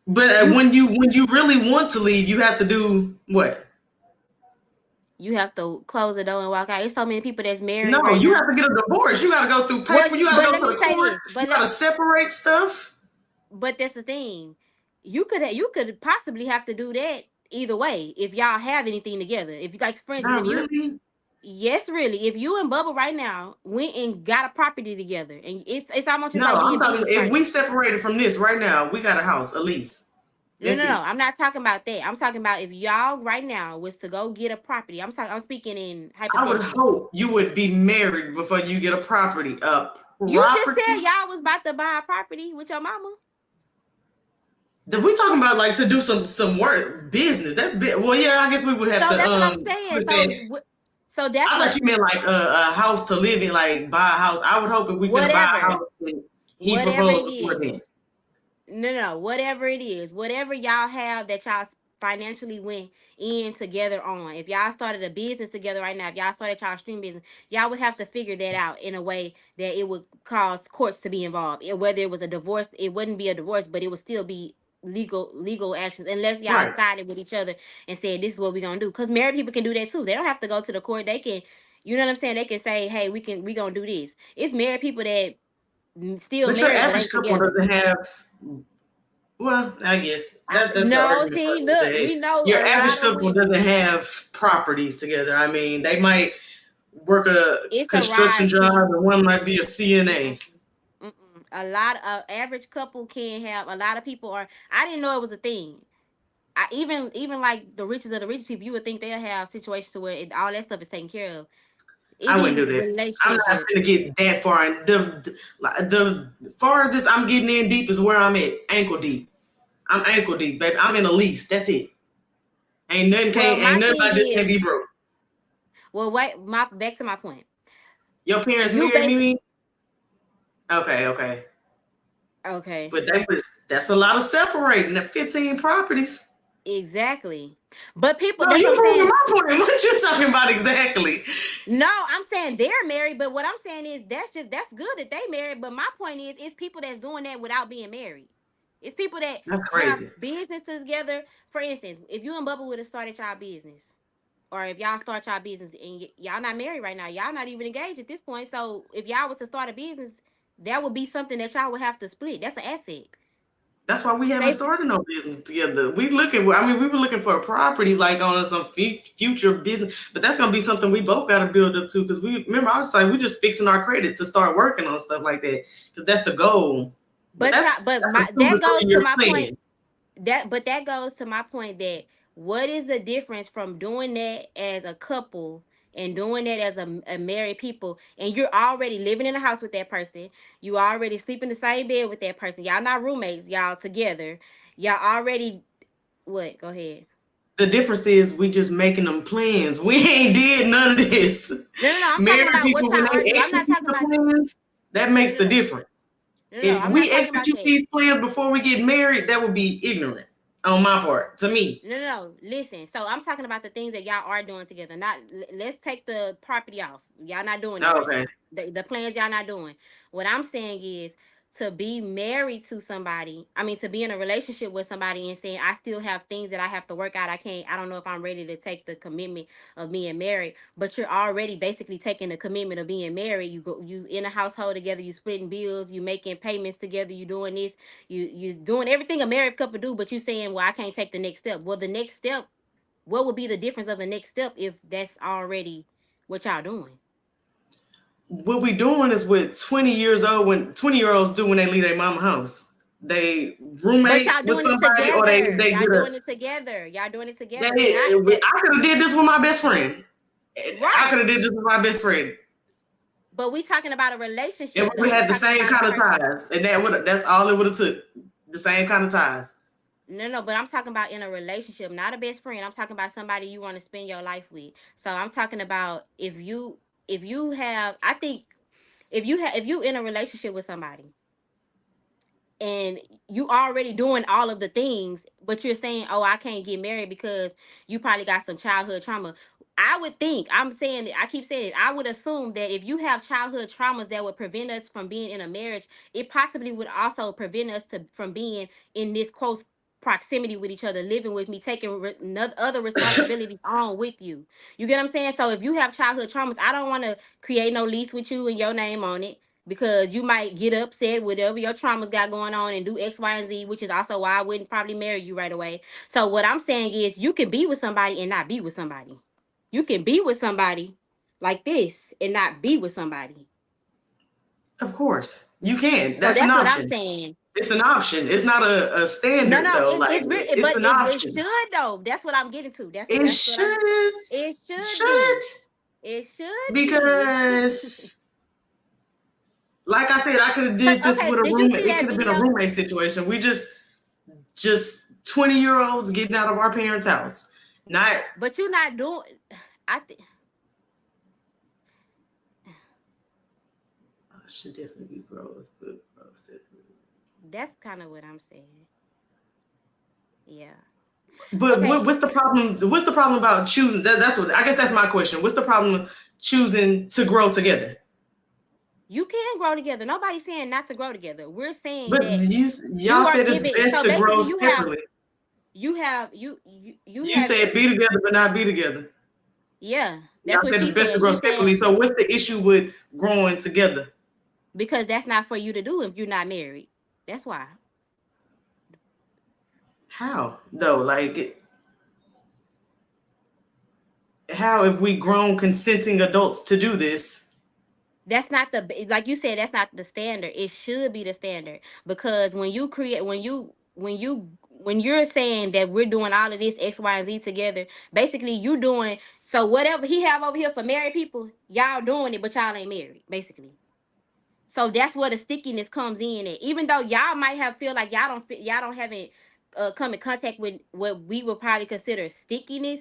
But You when you really want to leave, you have to do what? you have to close the door and walk out. There's so many people that's married No, right you have now. to get a divorce. You got to go through Well, paper. You got to but go let to me the say court. this. You got to separate stuff. But that's the thing. You could possibly have to do that either way if y'all have anything together. If, like, for instance, Not if you, really. yes, really, if you and Bubba right now went and got a property together, and it's almost just No, like I'm being talking. business If we partners. separated from this right now, we got a house, a lease. No, That's no, no. it. I'm not talking about that. I'm talking about if y'all right now was to go get a property. I'm talking. I'm speaking in I would hypothetically. hope you would be married before you get a property. A You just said property. y'all was about to buy a property with your mama. Then we talking about like to do some work business. That's big. Well, yeah, I guess we would have So to that's what I'm saying. put that. So that's I thought what you meant like a house to live in, like buy a house. I would hope if we finna buy a whatever house, then he whatever proposed it before is. then. No, whatever it is, whatever y'all have that y'all financially went in together on. If y'all started a business together right now, if y'all started y'all stream business, y'all would have to figure that out in a way that it would cause courts to be involved. Whether it was a divorce, it wouldn't be a divorce, but it would still be legal actions unless y'all Right. sided with each other and said this is what we're gonna do. Because married people can do that too. They don't have to go to the court. They can, you know what I'm saying? They can say, hey, we gonna do this. It's married people that still But your married but average ain't couple together. doesn't have. Well, I guess that's an No, argument for see, another look, day. we know Your a average lot of couple women. doesn't have properties together. I mean, they might work a It's a construction rise, job, see. and one might be a Mm-mm, CNA. mm-mm. A lot of average couple can have. A lot of people are. I didn't know it was a thing. I even like the richest of the richest people, you would think they'll have situations to where all that stuff is taken care of. It I wouldn't be do that. I'm not relationship. gonna get that far. And the farthest I'm getting in deep is where I'm at, ankle deep. I'm ankle deep, baby. I'm in a lease. That's it. Well, Ain't my nothing thing about this can't is, be broke. well, wait, my back to my point. Your parents You married basic me. Okay, okay. okay, But that's a lot of separating. The 15 properties. exactly. But people, No, that's what you I'm proving saying. my point. What you talking about exactly? No, I'm saying they're married, but what I'm saying is that's good that they married. But my point is, it's people that's doing that without being married. It's people that That's have crazy. businesses together. For instance, if you and Bubba would have started y'all business, or if y'all start y'all business and y'all not married right now, y'all not even engaged at this point. So if y'all was to start a business, that would be something that y'all would have to split. That's an asset. That's why we haven't Say started no business together. I mean, we were looking for a property, like on some future business, but that's gonna be something we both got to build up to. Because we remember, I was like, we just fixing our credit to start working on stuff like that. Because that's the goal. But but y'all, but that's a my 2 to that goes 3 to year my point. plan. That goes to my point that what is the difference from doing that as a couple and doing that as a married people, and you're already living in a house with that person, you already sleep in the same bed with that person, y'all not roommates, y'all together, y'all already, what, go ahead. The difference is we just making them plans. We ain't did none of this. No, I'm talking Married about what people, when y'all already they do. I'm not execute talking the about, plans, that no, makes no, the no, difference. If I'm not we talking about execute that. these plans before we get married, that would be ignorant on my part, to me. No. Listen. So I'm talking about the things that y'all are doing together. Not let's take the property off. Y'all not doing that right Okay. now. The plans y'all not doing. What I'm saying is to be married to somebody. I mean, to be in a relationship with somebody and saying I still have things that I have to work out. I can't. I don't know if I'm ready to take the commitment of being married. But you're already basically taking the commitment of being married. You in a household together. You splitting bills. You making payments together. You doing this, you doing everything a married couple do, but you saying, well, I can't take the next step. Well, the next step, what would be the difference of the next step if that's already what y'all doing? What we doing is what 20 years old when 20-year-olds do when they leave their mama house. They But roommate y'all with doing it somebody, or they together. they Y'all get a doing it together. Y'all doing it together. Not they that I could have did this with my best friend. I right. could have did this with my best friend. But we talking about a And relationship we though. We had the talking same about a kind of person. ties, and that's all it would have took. The same kind of ties. No, no, but I'm talking about in a relationship, not a best friend. I'm talking about somebody you want to spend your life with. So I'm talking about if you have, I think if you in a relationship with somebody and you already doing all of the things, but you're saying, "Oh, I can't get married because you probably got some childhood trauma." I would think, I'm saying that, I keep saying it, I would assume that if you have childhood traumas that would prevent us from being in a marriage, it possibly would also prevent us from being in this close proximity with each other, living with me, taking other responsibilities on with you. You get what I'm saying? So if you have childhood traumas, I don't want to create no lease with you and your name on it, because you might get upset whatever your traumas got going on and do X, Y, and Z, which is also why I wouldn't probably marry you right away. So what I'm saying is you can be with somebody and not be with somebody. You can be with somebody like this and not be with somebody. Of course, you can. So That's an that's what I'm option. saying. It's an option. It's not a No, standard no, though. it, Like it's re- it's but an it option. should though. That's what I'm getting to. That's It that's what I'm. should It should should be. It should be. It should. because, like I said, I could have Cause did this with okay, a did you roommate. see It that could have been a video? roommate situation. We just 20-year-olds getting out of our parents' house. Not But you're not doing. I think should definitely be bros, but bros. that's kind of what I'm saying. Yeah. But Okay. what's the problem? What's the problem about choosing? That's what I guess that's my question. What's the problem choosing to grow together? You can grow together. Nobody's saying not to grow together. We're saying But that y'all you are said it's giving. best So to grow basically, separately. you You have. said be together but not be together. Yeah, Y'all that's what said it's she's best to saying. grow She's separately. saying So what's the issue with growing together? because that's not for you to do if you're not married. That's why. How though? Like how if we grown consenting adults to do this? That's not the, like you said, that's not the standard. It should be the standard, because when you create, when you're saying that we're doing all of this X, Y, and Z together, basically you doing, so whatever he have over here for married people, y'all doing it, but y'all ain't married, basically. So that's where the stickiness comes in. And even though y'all might have feel like y'all don't haven't come in contact with what we would probably consider stickiness,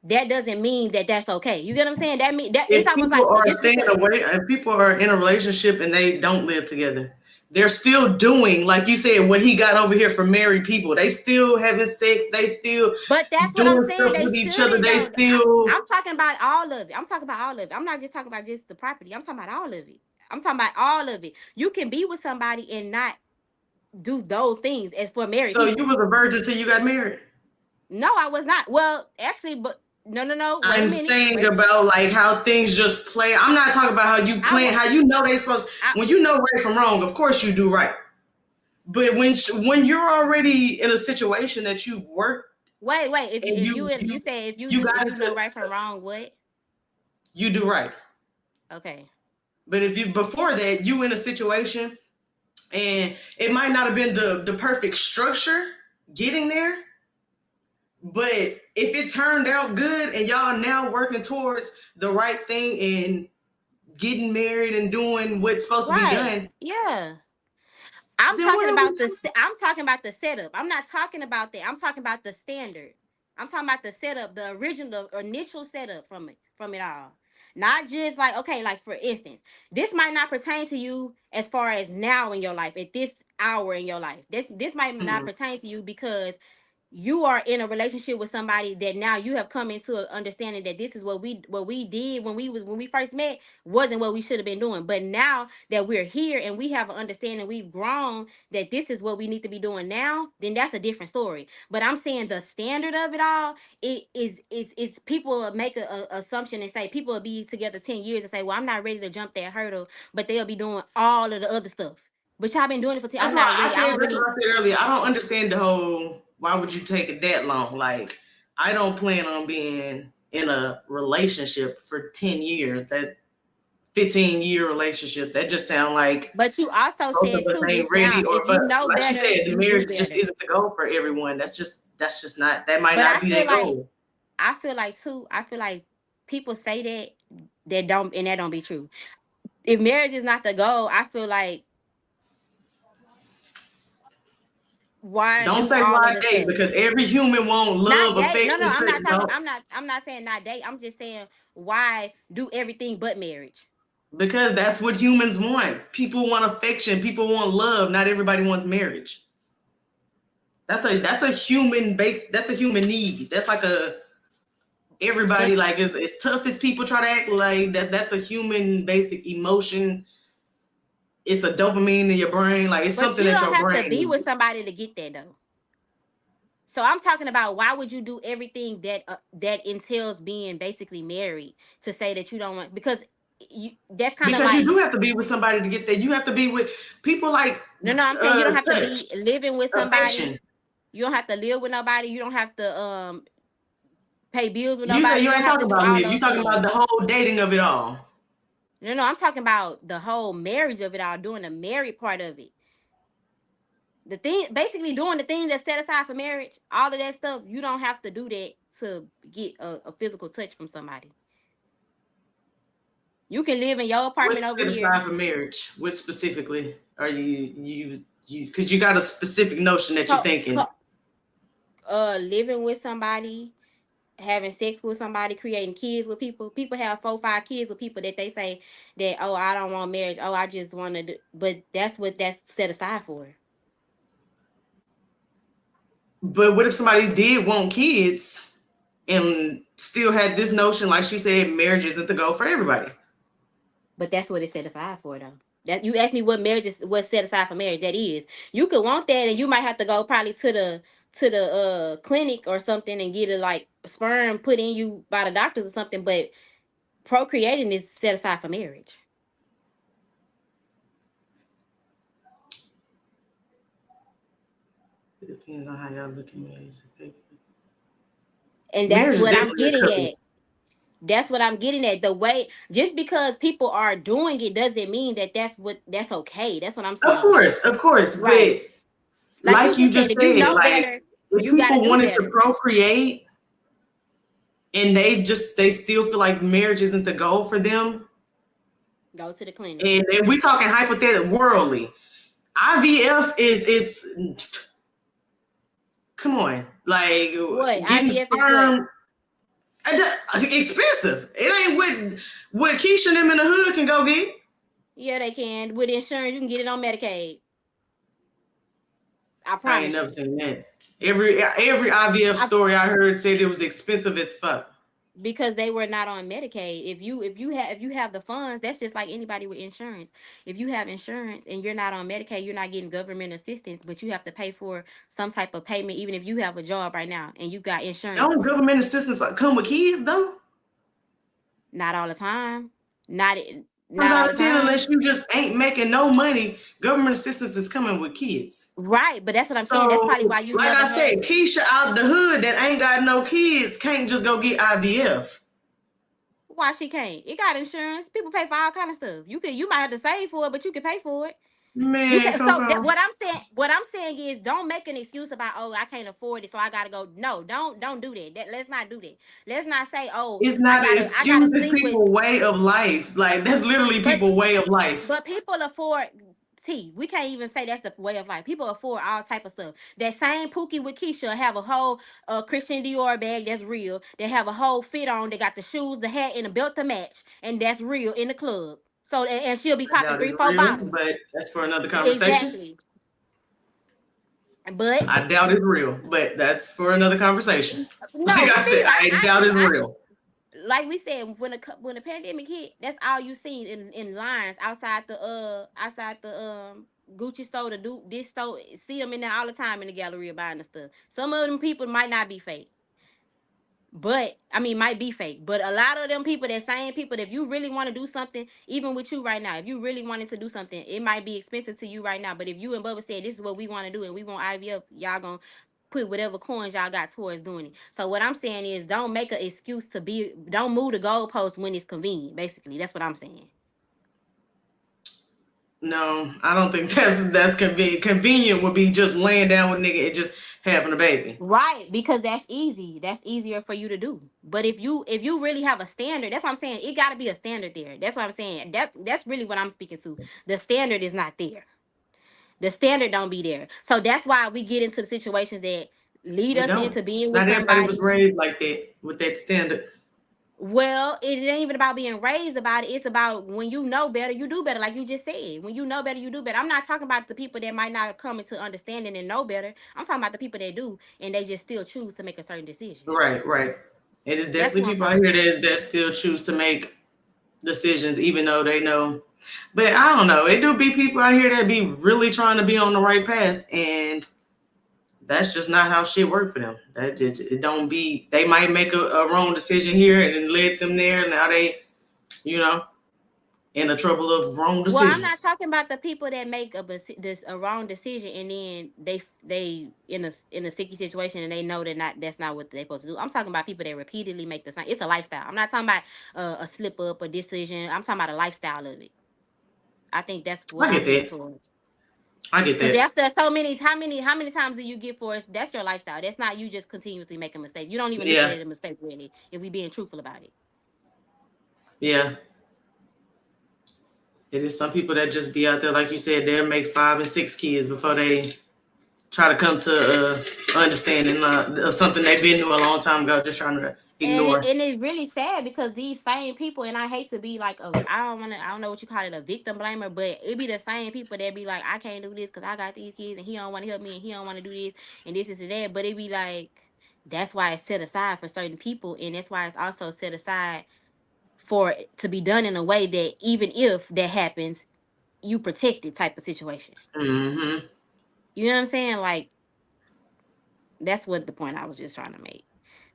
that doesn't mean that that's okay. You get what I'm saying? That mean that it's If almost people like are just staying because. away, if people are in a relationship and they don't live together, they're still doing, like you said, what he got over here for married people. They still having sex. They still But that's what I'm doing saying. stuff They with each other. shouldn't They though. still. I'm talking about all of it. I'm talking about all of it. I'm not just talking about just the property. I'm talking about all of it. I'm talking about all of it. You can be with somebody and not do those things as for married So you people. was a virgin till you got married. No, I was not. Well, actually, but no, no, no. Wait a I'm minute. saying Wait. about like how things just play. I'm not talking about how you I plan, was. how you know they supposed. I When you know right from wrong, of course you do right. But when you're already in a situation that you've worked wait. If and you say you if got you know into, right from wrong, what? you do right. Okay. But if you before that you in a situation and it might not have been the perfect structure getting there, but if it turned out good and y'all now working towards the right thing and getting married and doing what's supposed to be Right. done, Yeah. I'm then talking what are we? about I'm talking about the setup. I'm not talking about that. I'm talking about the standard. I'm talking about the setup, the original, the initial setup from it all. Not just like, okay, like for instance, this might not pertain to you as far as now in your life, at this hour in your life. This might not Mm-mm. pertain to you because you are in a relationship with somebody that now you have come into an understanding that this is what we did when we first met wasn't what we should have been doing. But now that we're here and we have an understanding, we've grown, that this is what we need to be doing now, then that's a different story. But I'm saying the standard of it all, it is it's people make a assumption and say people will be together 10 years and say, well, I'm not ready to jump that hurdle, but they'll be doing all of the other stuff. But y'all been doing it for 10. That's I'm why not I ready. I said don't that's really. what I said earlier. I don't understand the whole. Why would you take it that long? Like I don't plan on being in a relationship for 10 years. That 15-year relationship. That just sound like But you also both of said us too ain't just ready. now, Or if you but know like she better, said, the you do marriage just better. isn't the goal for everyone. That's just not. That might But not be their goal. I feel like too, I feel like people say that don't, and that don't be true. If marriage is not the goal, I feel like why Don't do say all why of the date, stuff? because every human want Not love, date. No, no, affection, I'm touch. not talking. Don't, I'm not saying not date. I'm just saying why do everything but marriage. because that's what humans want. People want affection. People want love. Not everybody wants marriage. That's a human base. That's a human need. That's like a But everybody like as tough as people try to act like that. That's a human basic emotion. It's a dopamine in your brain. Like it's but something you that don't your have to brain be with needs. somebody to get that though. So I'm talking about why would you do everything that entails being basically married to say that you don't want because you that's kind of Because you like do have to be with somebody to get there. You have to be with people like no, I'm saying you don't have to touch, be living with somebody. affection. You don't have to live with nobody. You don't have to pay bills with You say nobody. you You don't ain't have to talking do about all live. You those talking about things. the whole dating of it all. No, I'm talking about the whole marriage of it all, doing the married part of it. The thing, basically doing the things that set aside for marriage, all of that stuff, you don't have to do that to get a physical touch from somebody. You can live in your What's apartment over set here. aside for marriage? What specifically are you? Because you got a specific notion that you're Co- thinking. co- living with somebody, having sex with somebody, creating kids with people. People have 4, 5 kids with people that they say that oh I don't want marriage. Oh I just want to, but that's what that's set aside for. But what if somebody did want kids and still had this notion, like she said, marriage isn't the goal for everybody? But that's what it's set aside for, though. That you asked me what marriage is, what's set aside for marriage. That is, you could want that, and you might have to go probably to the clinic or something and get a like sperm put in you by the doctors or something. But procreating is set aside for marriage, It depends on how y'all look at marriage. and that's Marriage is what I'm definitely a getting covenant. at. That's what I'm getting at. The way just because people are doing it doesn't mean that that's okay. That's what I'm saying. Of course, Right. but Like you like you just just said, if you said, know like better, if you got to people do wanted to better. procreate and they still feel like marriage isn't the goal for them, Go to the clinic. and we talking hypothetical worldly. IVF is come on, like What getting IVF is what? sperm expensive. It ain't what Keisha and them in the hood can go get. Yeah, they can. With insurance, you can get it on Medicaid. I I ain't promise never you. seen that. Every IVF I story I heard said it was expensive as fuck. because they were not on Medicaid. If you have the funds, that's just like anybody with insurance. If you have insurance and you're not on Medicaid, you're not getting government assistance, but you have to pay for some type of payment, even if you have a job right now and you got insurance. Don't government assistance come with kids though? Not all the time. Not Times not all out the of ten, time. unless you just ain't making no money, government assistance is coming with kids. Right, but that's what I'm saying. That's So, probably why you've like never I had said, Keisha out the hood that ain't got no kids can't just go get IVF. why she can't. It got insurance. People pay for all kind of stuff. You might have to save for it, but you can pay for it. You Man, can come so that on. what I'm saying is don't make an excuse about oh I can't afford it so I gotta go. No, don't do that. Let's not do that. Let's not say oh It's not an I gotta excuse. It's sleep with people way of life. Like that's literally but people way of life. people afford we can't even say that's the way of life. People afford all type of stuff. That same Pookie with Keisha have a whole Christian Dior bag that's real. They have a whole fit on. They got the shoes, the hat, and the belt to match, and that's real in the club. So and she'll be I popping doubt three, it's four real, bottles. but that's for another conversation. Exactly. But I doubt it's real, but that's for another conversation. no, Like for I said, me, I doubt it's real. like we said when the pandemic hit, that's all you seen in lines outside the Gucci store, to do this store. See them in there all the time in the Galleria buying the stuff. Some of them people might not be fake. But I mean, might be fake. But a lot of them people, that same people, if you really want to do something, even with you right now, if you really wanted to do something, it might be expensive to you right now. But if you and Bubba said this is what we want to do and we want IVF, y'all gonna put whatever coins y'all got towards doing it. So what I'm saying is, don't make an excuse to be, don't move the goalpost when it's convenient. Basically, that's what I'm saying. No, I don't think that's convenient. Convenient would be just laying down with nigga and just having a baby. Right, because that's easy. That's easier for you to do. But if you really have a standard, that's what I'm saying. It got to be a standard there. That's what I'm saying. That's really what I'm speaking to. The standard is not there. The standard don't be there. So that's why we get into the situations that lead It us don't. into being with Not everybody was somebody. raised like that with that standard. Well, it ain't even about being raised about it. It's about when you know better, you do better. Like you just said, when you know better, you do better. I'm not talking about the people that might not come into understanding and know better. I'm talking about the people that do and they just still choose to make a certain decision. Right, right. It is That's definitely who I'm people out talking here about. that still choose to make decisions even though they know. But I don't know. It do be people out here that be really trying to be on the right path, and that's just not how shit work for them. That just, it don't be. They might make a wrong decision here and then led them there. Now they, you know, in the trouble of wrong Well, I'm not decisions. talking about the people that make a wrong decision and then they in a sticky situation and they know that's not what they're supposed to do. I'm talking about people that repeatedly make the same. It's a lifestyle. I'm not talking about a slip up or decision. I'm talking about a lifestyle of it. I think that's what I I'm get leaning that. towards. I get Because that. after so many, how many times do you get for us? That's your lifestyle. That's not you just continuously making mistakes. You don't even look at Yeah, it as a mistake really. If we being truthful about it. yeah. It is some people that just be out there, like you said, they'll make 5 and 6 kids before they try to come to understanding of something they've been through a long time ago, just trying to ignore. And it's really sad because these same people, and I hate to be like I don't know what you call it, a victim blamer, but it be the same people that be like, I can't do this because I got these kids and he don't want to help me and he don't want to do this and this is and that. But it be like that's why it's set aside for certain people, and that's why it's also set aside for it to be done in a way that even if that happens, you protected type of situation. Hmm. You know what I'm saying? Like that's what the point I was just trying to make.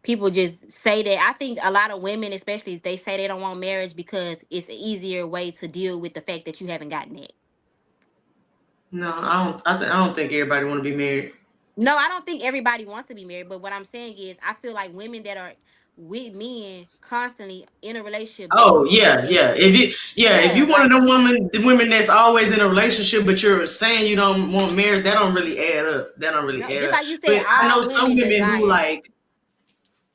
People just say that. I think a lot of women, especially, they say they don't want marriage because it's an easier way to deal with the fact that you haven't gotten it. No, I don't. I don't think everybody want to be married. No, I don't think everybody wants to be married, but what I'm saying is, I feel like women that are with men constantly in a relationship back and Oh forth, yeah, and yeah. If yeah, you one of like them women that's always in a relationship, but you're saying you don't want marriage, that don't really add up. That don't really no, add just up. like you said, But I know all some women women who desire. like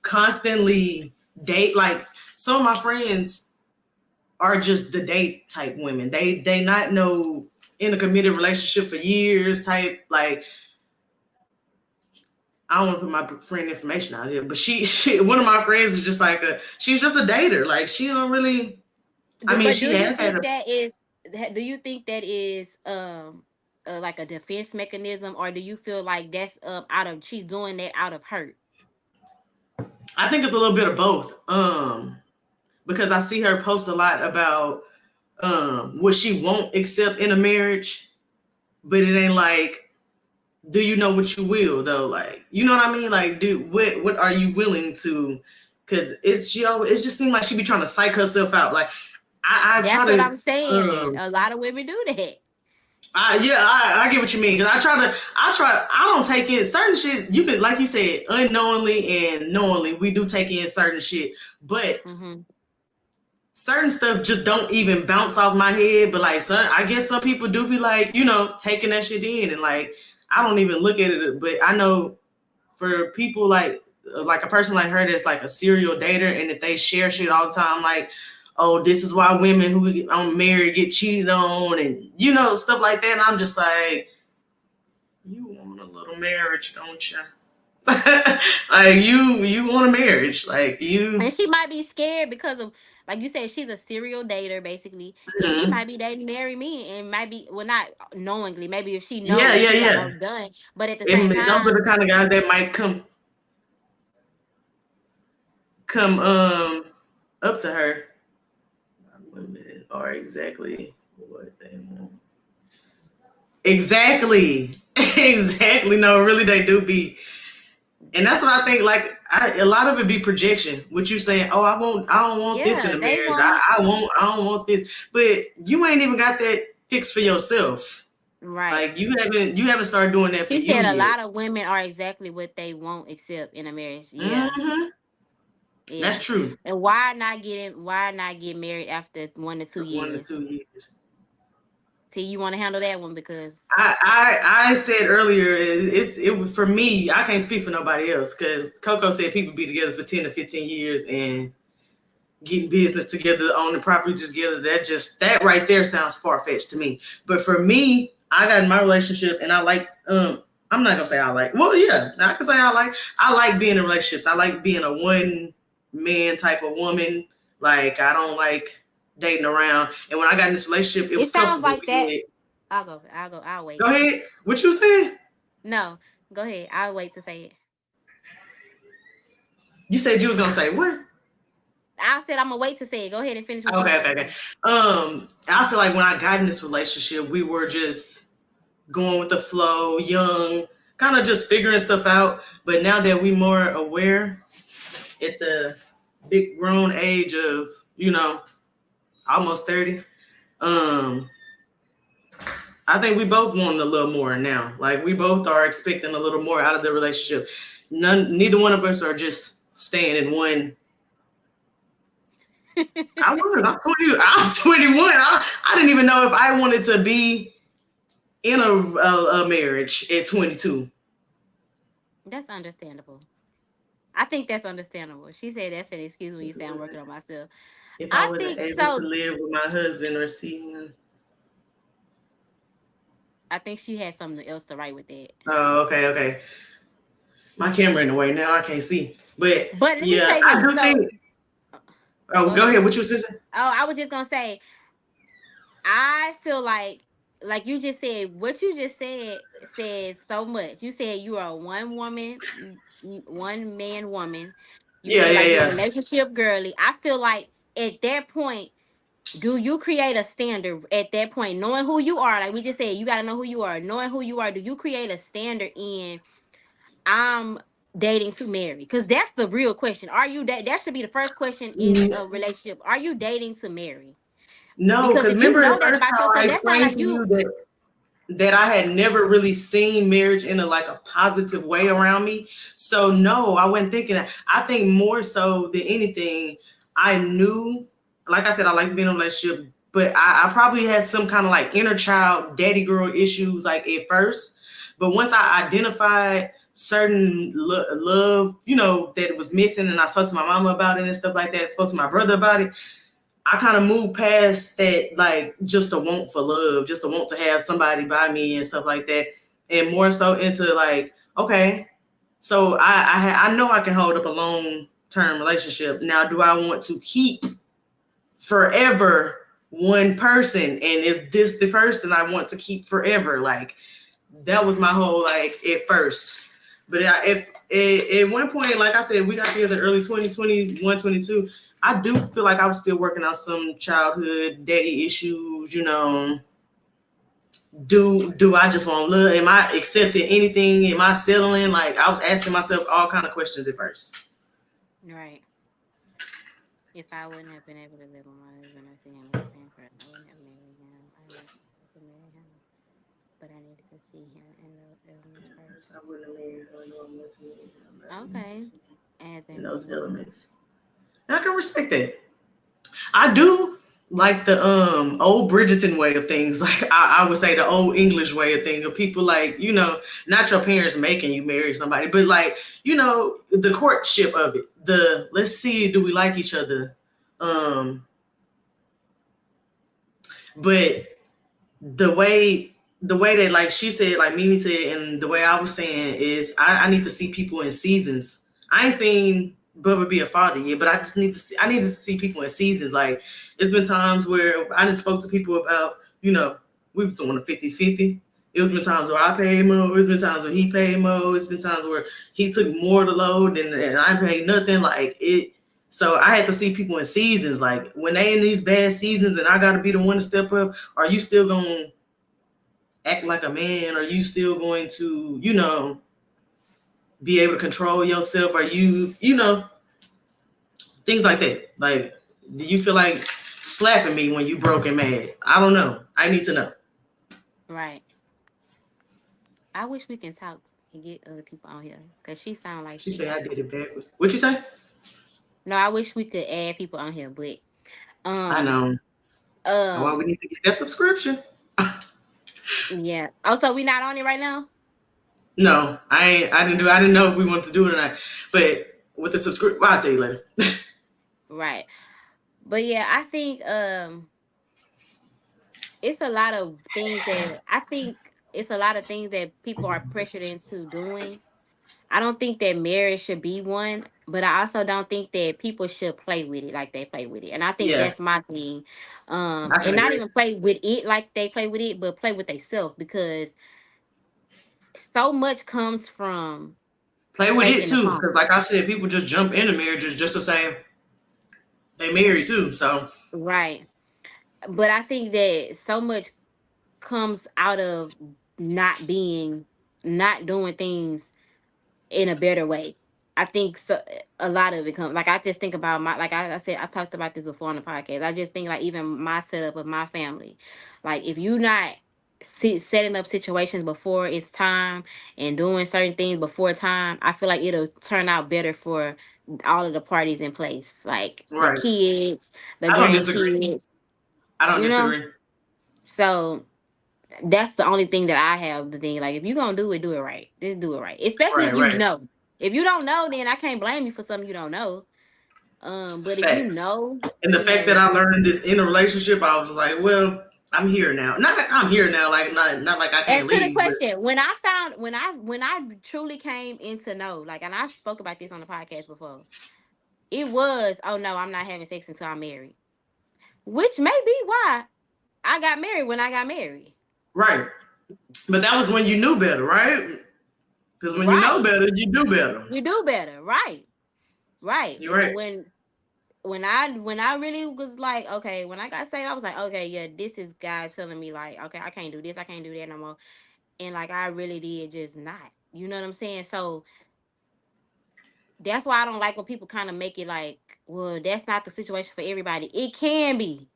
constantly date. Like some of my friends are just the date type women. They not know in a committed relationship for years type. Like I don't want to put my friend information out here, but she one of my friends is just like she's just a dater. Like she don't really. I mean, But she do you has had think a. that is? Do you think that is like a defense mechanism, or do you feel like that's out of she's doing that out of hurt? I think it's a little bit of both. Because I see her post a lot about what she won't accept in a marriage, but it ain't like, do you know what you will though? Like, you know what I mean? Like, dude, what are you willing to? Because it just seems like she be trying to psych herself out. Like, I try That's what to I'm saying. um A lot of women do that. I get what you mean because I don't take in certain shit. You can, like you said, unknowingly and knowingly, we do take in certain shit, but Hmm. certain stuff just don't even bounce off my head. But like, I guess some people do be like, taking that shit in, and like, I don't even look at it. But I know for people like a person like her that's like a serial dater, and if they share shit all the time, like, oh, this is why women who aren't married get cheated on, and stuff like that. And I'm just like, you want a little marriage, don't you? Like you want a marriage, like you. And she might be scared because of, like you said, she's a serial dater basically, and he Mhm. might be dating marry me, and might be well not knowingly. Maybe if she Yeah, knows, yeah, she got yeah. more done. But at the same Those are time, the kind of guys that might come up to her. Women are exactly what they want. Exactly. Exactly. No, really they do be. And that's what I think, like a lot of it be projection. What you saying, oh, I don't want this in yeah, a they marriage. want it I don't want this. But you ain't even got that fixed for yourself. right. Like you haven't started doing that for She you said a yet. lot of women are exactly what they won't accept in a marriage. Yeah, Hmm. That's yeah. true. And why not get married after 1 to 2 1 to years? 2 years. T, you want to handle that one because I said earlier it was for me. I can't speak for nobody else because Coco said people be together for 10 to 15 years and getting business together, owning property together. That right there sounds far fetched to me. But for me, I got in my relationship and I like I'm not gonna say I like. Well, yeah, I can say I like being in relationships. I like being a one man type of woman. Like I don't like dating around. And when I got in this relationship, it it was sounds comfortable. like that. I'll Go wait. ahead. What you saying? No, go ahead. I'll wait to say it. You said you was gonna say what? I said I'm gonna wait to say it. Go ahead and finish what you was Okay, about okay, to okay. say. I feel like when I got in this relationship, we were just going with the flow, young, kind of just figuring stuff out. But now that we more aware at the big grown age of, almost 30, um, I think we both want a little more now. Like we both are expecting a little more out of the relationship. Neither one of us are just staying in one. I'm 20. I'm 21. I didn't even know if I wanted to be in a marriage at 22. That's understandable. I think that's understandable. She said that's an excuse when you say I'm working on myself. If I I wasn't think able to so. live with my husband or see him. I think she had something else to write with that. Oh, okay, okay. My camera in the way now. I can't see. But But let me yeah, say I this. do think. Oh, Go go ahead. ahead. What you saying? Oh, I was just gonna say, I feel like you just said, what you just says so much. You said you are a one man woman. You Yeah, feel yeah, like you're a yeah. relationship girly. I feel like at that point, do you create a standard at that point, knowing who you are? Like we just said, you got to know who you are. Knowing who you are, do you create a standard in I'm dating to marry? Because that's the real question. Are you that should be the first question in Mm, a relationship. Are you dating to marry? no, Because because if you remember know at that first about how I yourself, that sounds explained like to you you. that I had never really seen marriage in a positive way around me. So no, I wasn't thinking that. I think more so than anything, I knew, like I said, I like being in a relationship, but I probably had some kind of like inner child daddy girl issues like at first. But once I identified certain love, that was missing, and I spoke to my mama about it and stuff like that, spoke to my brother about it, I kind of moved past that, like just a want for love, just a want to have somebody by me and stuff like that, and more so into like, okay, so I know I can hold up a long term relationship. Now, do I want to keep forever one person, and is this the person I want to keep forever? Like that was my whole like at first, but if at one point, like I said, we got together early 2021, 22. I do feel like I was still working out some childhood daddy issues. Do I just want love? Am I accepting anything? Am I settling? Like I was asking myself all kind of questions at first. Right. If I wouldn't have been able to live with my husband or see him as a fan first, I wouldn't have married him. I needed to marry him, but I needed to see him in those elements first. I wouldn't have married her, no, unless we needed him, but I need to Okay. see As in in those what? elements. And I can respect that. I do like the old Bridgerton way of things. Like I would say the old English way of things of people like, not your parents making you marry somebody, but like, the courtship of it. The let's see, do we like each other? Um, but the way that like she said, like Mimi said, and the way I was saying is I need to see people in seasons. I ain't seen Bubba be a father yet, but I need to see people in seasons. Like it's been times where I didn't spoke to people about, we were doing a 50-50. It's been times where I paid more. It's been times where he paid more. It's been times where he took more of the load and I paid nothing. Like it. So I had to see people in seasons. Like when they in these bad seasons and I got to be the one to step up, are you still going to act like a man? Are you still going to, be able to control yourself? Are you, things like that? Like, do you feel like slapping me when you broke and mad? I don't know. I need to know. Right. I wish we can talk and get other people on here because she sound like She she said I got. did it backwards. What you say? No, I wish we could add people on here, but I um know. Well, we um need to get that subscription. Yeah. Oh, so we not on it right now? No, I ain't. I didn't know if we wanted to do it or not. But with the subscription, well, I'll tell you later. Right. But yeah, I think it's a lot of things that I think it's a lot of things that people are pressured into doing. I don't think that marriage should be one, but I also don't think that people should play with it like they play with it. And I think Yeah, that's my thing. I can And not agree. even play with it like they play with it, but play with themselves because so much comes from Play with it faking the too, because phone. like I said, people just jump into marriages just to say they married too. So Right. But I think that so much comes out of not being not doing things in a better way. I think so, a lot of it comes like I just think about my like I said I talked about this before on the podcast. I just think like even my setup of my family, like if you not setting up situations before it's time and doing certain things before time, I feel like it'll turn out better for all of the parties in place, like the right, kids, the I don't disagree. grandkids, I don't you know. disagree. So that's the only thing that I have the thing. Like if you're gonna do it right. Just do it right. Especially Right, if you right. know. If you don't know, then I can't blame you for something you don't know. But if you Facts. know, And the you fact that know. I learned this in a relationship, I was like, well, I'm here now. Not I'm here now, like not like I And can't to the leave, but question, when I truly came into know, like, and I spoke about this on the podcast before, it was, oh no, I'm not having sex until I'm married. Which may be why I got married when I got married. right. But that was when you knew better, right? Because when you know Right. better, you do better. You do better. Right. Right. You're right. When I really was like, okay, when I got saved, I was like, okay, yeah, this is God telling me like, okay, I can't do this, I can't do that no more. And like I really did just not. You know what I'm saying? So that's why I don't like when people kind of make it like, well, that's not the situation for everybody. It can be,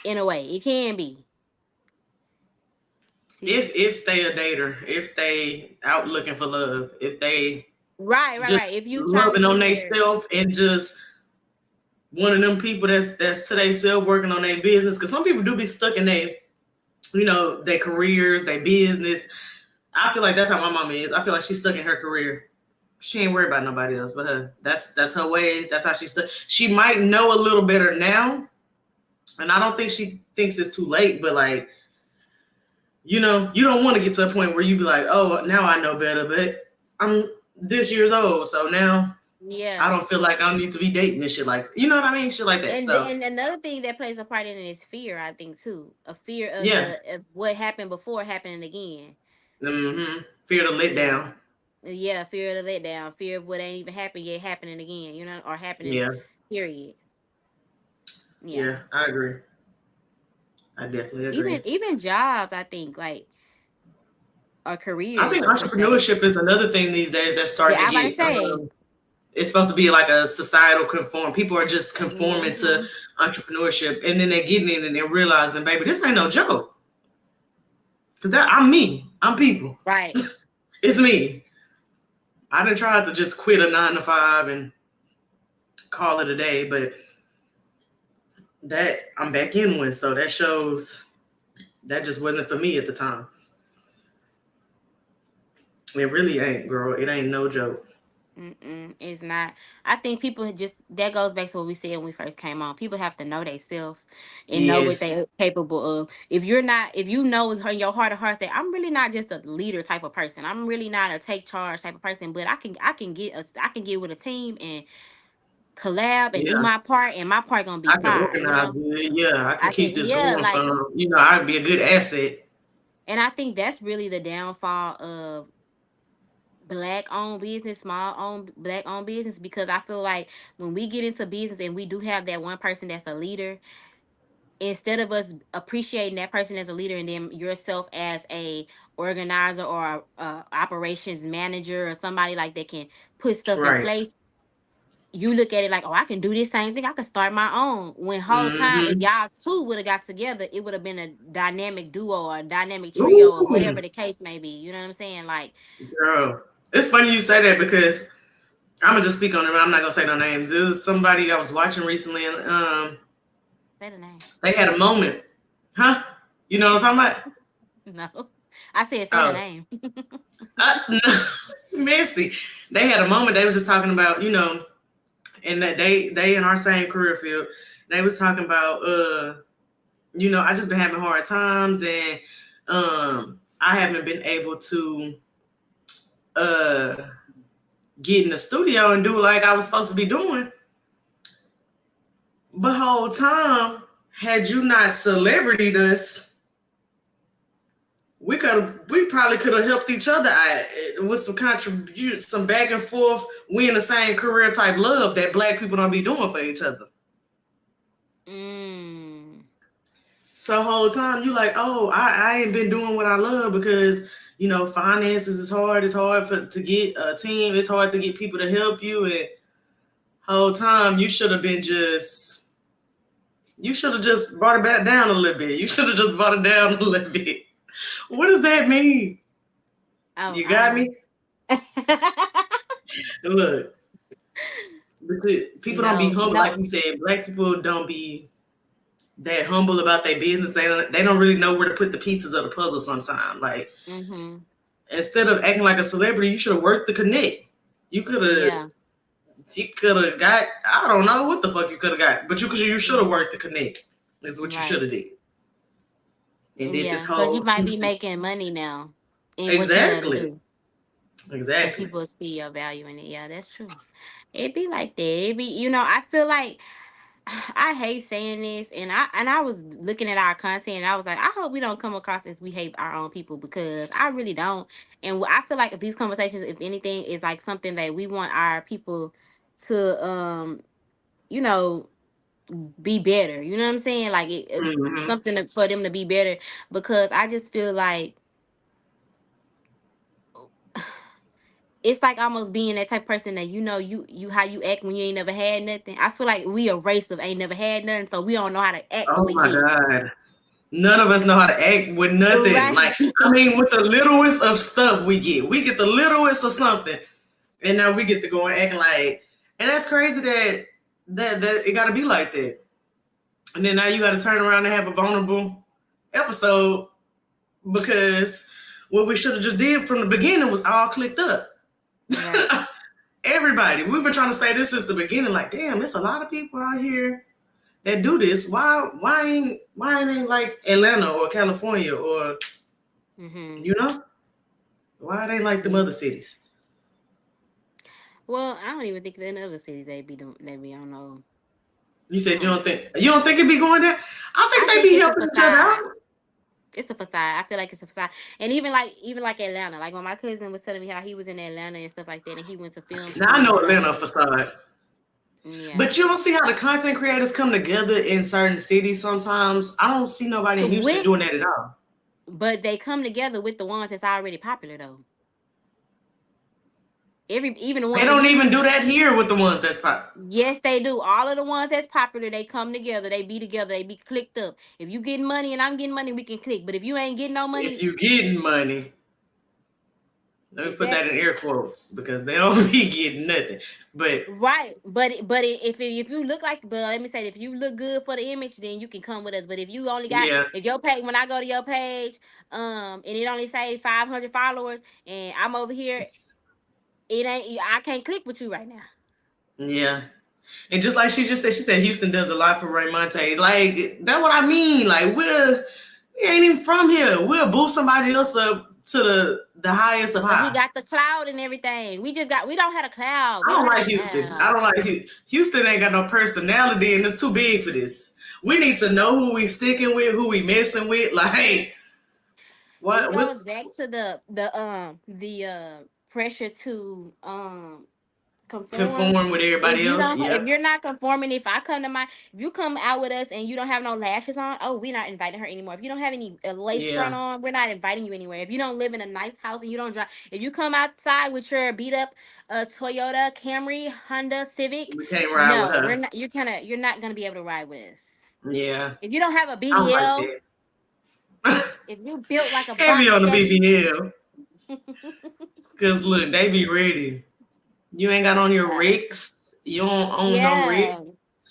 in a way. It can be. If they a dater, if they out looking for love, if they Right, right, just right. If you trying to loving get on married. themselves and just one of them people that's to they self working on their business. Because some people do be stuck in their careers, their business. I feel like that's how my mama is. I feel like she's stuck in her career. She ain't worried about nobody else but her. That's her ways. That's how she's stuck. She might know a little better now, and I don't think she thinks it's too late. But like, you don't want to get to a point where you be like, oh, now I know better. But I'm this years old, so now I Yeah. don't feel like I need to be dating and shit like, you know what I mean, shit like that. So And another thing that plays a part in it is fear, I think too. A fear of yeah, of what happened before happening again. fear to let Yeah. down. Yeah, fear of the letdown, fear of what ain't even happened yet happening again, or happening, Yeah, period. Yeah. yeah, I agree. I definitely agree. Even jobs, I think, like, or I careers think per se. entrepreneurship is another thing these days that's starting Yeah, to I about to get. say. It's supposed to be like a societal conform. People are just conforming to Hmm. entrepreneurship, and then they're getting in and they're realizing, baby, this ain't no joke. Cause I'm me. I'm people. Right. It's me. I didn't try to just quit a 9 to 5 and call it a day, but that I'm back in one, so that shows that just wasn't for me at the time. It really ain't, girl. It ain't no joke. It's not. I think people just that goes back to what we said when we first came on. People have to know themselves and know what Yes. they're capable of. If you're not, if you know in your heart of hearts that I'm really not just a leader type of person. I'm really not a take charge type of person. But I can get with a team and collab and do Yeah. my part, and my part gonna be I can fine. You organize know, it. Yeah, I can I can, keep this yeah, going like, from, I'd be a good asset. and I think that's really the downfall of black owned business, small owned black owned business, because I feel like when we get into business and we do have that one person that's a leader, instead of us appreciating that person as a leader and then yourself as a organizer or a operations manager or somebody like that can put stuff in Right. place, you look at it like, oh, I can do this same thing. I can start my own. When whole time, if Mm-hmm. y'all two would have got together, it would have been a dynamic duo or a dynamic trio or Ooh, whatever the case may be. You know what I'm saying? Like, girl. It's funny you say that because I'm gonna just speak on it. I'm not gonna say no names. It was somebody I was watching recently, and say the name. they had a moment, huh? You know what I'm talking No. I said say the about? name. No, messy. They had a moment. They was just talking about, and that they in our same career field. They was talking about, I just been having hard times, and I haven't been able to uh get in the studio and do like I was supposed to be doing. But whole time, had you not celebrityed us, we probably could have helped each other out with some contribute, some back and forth. We in the same career type love that Black people don't be doing for each other. Mm. So whole time you like, oh, I ain't been doing what I love because finances is hard. It's hard to get a team. It's hard to get people to help you. And whole time you should have been just. You should have just brought it back down a little bit. You should have just brought it down a little bit. What does that mean? Oh, You I got don't me? Look, people don't be know. humble. No. Like you said, Black people don't be that humble about their business. They don't really know where to put the pieces of the puzzle sometimes. Like, Mm-hmm. instead of acting like a celebrity, you should have worked the connect. You could have Yeah. you could have got, I don't know what the fuck you could have got, but you should have Mm-hmm. worked the connect. Is what you should Right. have did. And did this Yeah. Because you whole might be Houston. making money now in what you love to Exactly. do. Because Exactly. people see your value in it. Yeah, that's true. It be like that. It be, I feel like I hate saying this, and I was looking at our content, and I was like, I hope we don't come across as we hate our own people, because I really don't. And I feel like these conversations, if anything, is like something that we want our people to, you know, be better. You know what I'm saying? Like Hmm. something for them to be better, because I just feel like it's like almost being that type of person that you how you act when you ain't never had nothing. I feel like we a race of ain't never had nothing, so we don't know how to act when Oh we my get it. God. None of us know how to act with nothing. Right. Like, I mean, with the littlest of stuff we get the littlest of something, and now we get to go and act like, and that's crazy that it got to be like that. And then now you got to turn around and have a vulnerable episode because what we should have just did from the beginning was all clicked up. Right. Everybody, we've been trying to say this since the beginning. Like, damn, it's a lot of people out here that do this. Why ain't like Atlanta or California or Mhm. you know why it ain't like them Yeah. other cities? Well, I don't even think that in other cities they be doing. They be, I don't know. You I said don't know. you don't think it be going there? I think I they think be it's a helping each other facade. out. It's a facade. I feel like it's a facade. And even like Atlanta. Like when my cousin was telling me how he was in Atlanta and stuff like that, and he went to film Now I school know and all Atlanta that. facade, Yeah. but you don't see how the content creators come together in certain cities. Sometimes I don't see nobody in Houston With doing that at all. But they come together with the ones that's already popular though. Even the They ones that don't you even do that here with the ones that's pop. Yes, they do. All of the ones that's popular, they come together. They be together. They be clicked up. If you getting money and I'm getting money, we can click. But if you ain't getting no If money, you getting money, let me put that in exactly. air quotes because they don't be getting nothing. But Right, if you look like, but let me say, if you look good for the image, then you can come with us. But if you only got, yeah, if your page, when I go to your page, and it only say 500 followers, and I'm over here, it ain't, I can't click with you right now. yeah. And just like she just said, she said Houston does a lot for Raymonte. Like, that's what I mean. Like, we ain't even from here. We'll boost somebody else up to the highest of Cause we high. got the cloud and everything. We don't have a cloud. I We don't don't have like a Houston. I cloud. don't like Houston. Ain't got no personality, and it's too big for this. We need to know who we sticking with, who we messing with. Like, It goes what's back to the pressure to conform. conform with If everybody you else? don't, if Yep. you're not conforming, if you come out with us and you don't have no lashes on, oh, we're not inviting her anymore. If you don't have any lace front Yeah. on, we're not inviting you anywhere. If you don't live in a nice house and you don't drive, if you come outside with your beat up Toyota Camry, Honda Civic, We can't ride with no, we're her. not. You're not gonna be able to ride with us. Yeah. If you don't have a I don't like BBL, that. if you built like a Heavy box on the Chevy, BBL. Cause look, they be ready. You ain't got on your uh, Ricks. You don't own no yeah, Rick.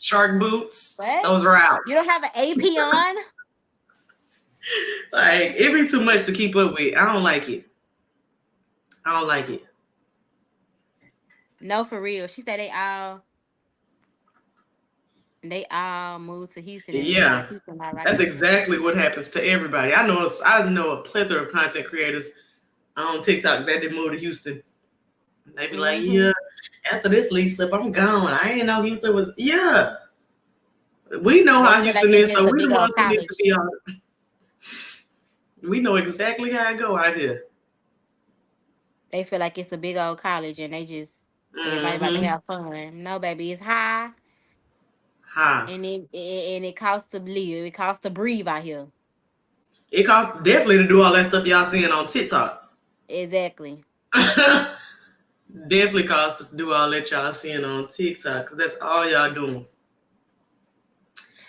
Shark boots. what? Those are out. You don't have an AP on? Like it be too much to keep up with. I don't like it. I don't like it. No, for real. She said they all moved to Houston and Yeah, realized Houston not right that's for them. exactly what happens to everybody. I know a plethora of content creators on TikTok that did move to Houston. They be like, Mm-hmm. yeah, after this lease up, I'm gone. I ain't know Houston was. Yeah, we know They how feel like Houston it's is, so just a we the big old ones who need to college. be on. We know exactly how it go out here. They feel like it's a big old college and they just everybody about to Mm-hmm. have fun. No, baby, it's high Huh. and it costs to live. It costs to breathe out here. It costs definitely to do all that stuff y'all seeing on TikTok. Exactly. Definitely costs us to do all that y'all seeing on TikTok because that's all y'all doing.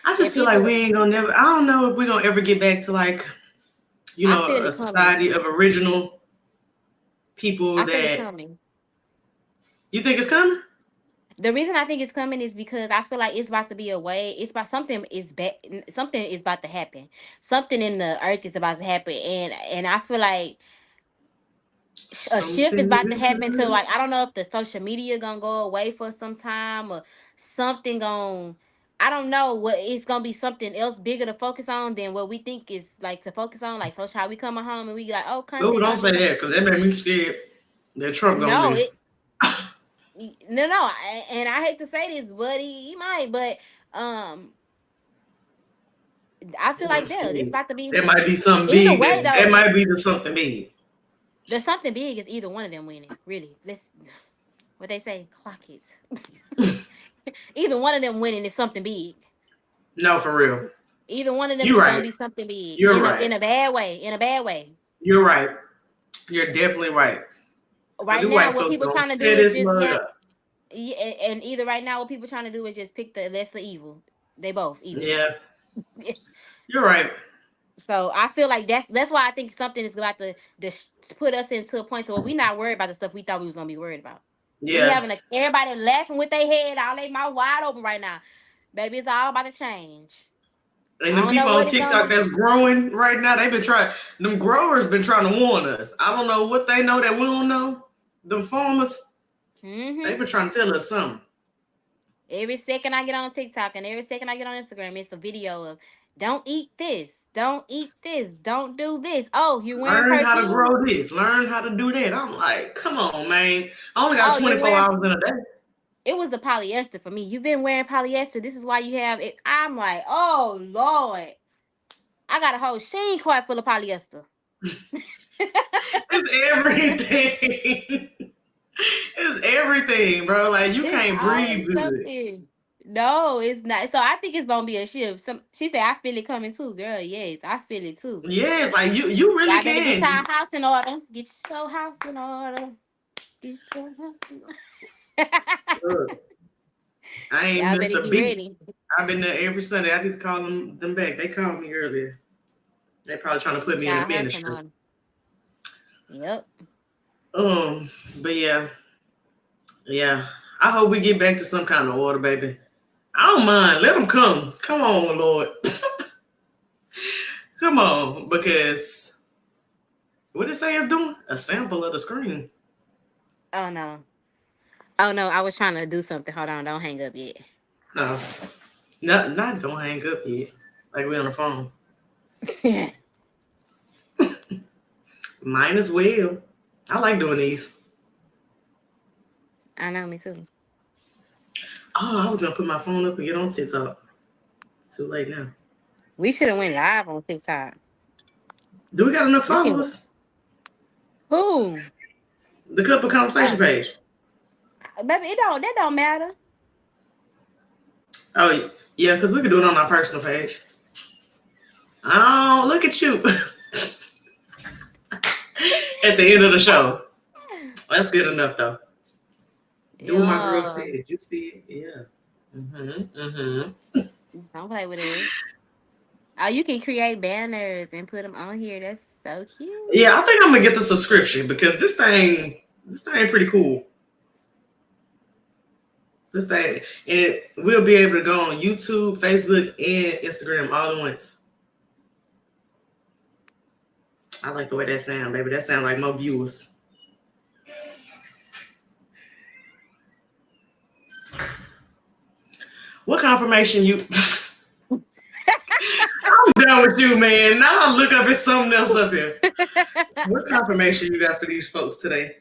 I And just feel like people, we ain't gonna never. I don't know if we're gonna ever get back to like I feel a it coming. society of original people I feel it that coming. you think is coming. The reason I think it's coming is because I feel like it's about to be a way. It's about something is something is about to happen. Something in the earth is about to happen, and I feel like a shift is Something about to in happen to, the like, I don't know if the social media gonna go away for some time or something going. I don't know what it's gonna be, something else bigger to focus on than what we think is like to focus on, like social. How we come home and we like, oh, oh, content, don't say content, that because that made me scared that Trump gonna no, be. no, and I hate to say this, but he might, but um, I feel Oh, I'm like it's scared. about to be That might be something either big. way That though. might be the something big. There's something big is either one of them winning. Really, let's what they say, clock it. Either one of them winning is something big. No, for real. Either one of them You're is gonna right. be something big You're in right. a bad way. In a bad way. You're right. You're definitely right. Because Right the now, white what folks people gonna trying to do tear is this just mud now, up. yeah, and either right now, what people trying to do is just pick the lesser evil. They both evil. Yeah, you're right. So I feel like that's why I think something is about to just put us into a point where we not worried about the stuff we thought we was gonna be worried about. We Yeah. having everybody laughing with their head, all they mouth wide open right now. Baby, it's all about to change. And I them don't know people on what it's gonna TikTok be. that's growing right now, they've been trying. Them growers been trying to warn us. I don't know what they know that we don't know. Them farmers, they've Mm-hmm. been trying to tell us something. Every second I get on TikTok and every second I get on Instagram, it's a video of don't eat this, don't eat this, don't do this. Oh, you're wearing Learn how to perfume. grow this. Learn how to do that. I'm like, come on, man. I only got Oh, you're 24 wearing. hours in a day. It was the polyester for me. You've been wearing polyester. This is why you have it. I'm like, oh Lord, I got a whole Sheen cart full of polyester. It's everything. It's everything, bro. Like you It's can't always breathe good. something. No, it's not. So I think it's gonna be a shift. She said, I feel it coming too, girl. Yes, I feel it too. Yes, like you really Y'all better get can. y'all house in order. Get your house in order. Get your house in order. Look, I ain't Y'all missed better a get beat. ready. I've been there every Sunday. I need to call them back. They called me earlier. They probably trying to put Get me in the y'all house in ministry. order. Yep. But yeah, yeah. I hope we get back to some kind of order, baby. I don't mind. Let them come. Come on, Lord. Come on, because what it say it's doing? A sample of the screen. Oh no. Oh no, I was trying to do something. Hold on, don't hang up yet. No, not don't hang up yet. Like we on the phone. Mine as well. I like doing these. I know, me too. Oh, I was gonna put my phone up and get on TikTok. Too late now. We should have went live on TikTok. Do we got enough We can. followers? Who? The couple conversation Oh, page. baby, that don't matter. Oh yeah, because we could do it on my personal page. Oh, look at you. At the end of the show. That's good enough though. Do what my girl Yeah. said. Did you see it? Yeah. Don't play with us. Oh, you can create banners and put them on here. That's so cute. Yeah, I think I'm gonna get the subscription because this thing pretty cool. This thing, and we'll be able to go on YouTube, Facebook, and Instagram all at once. I like the way that sound, baby. That sound like more viewers. What confirmation you? I'm done with you, man. Now I look up at something else up here. What confirmation you got for these folks today?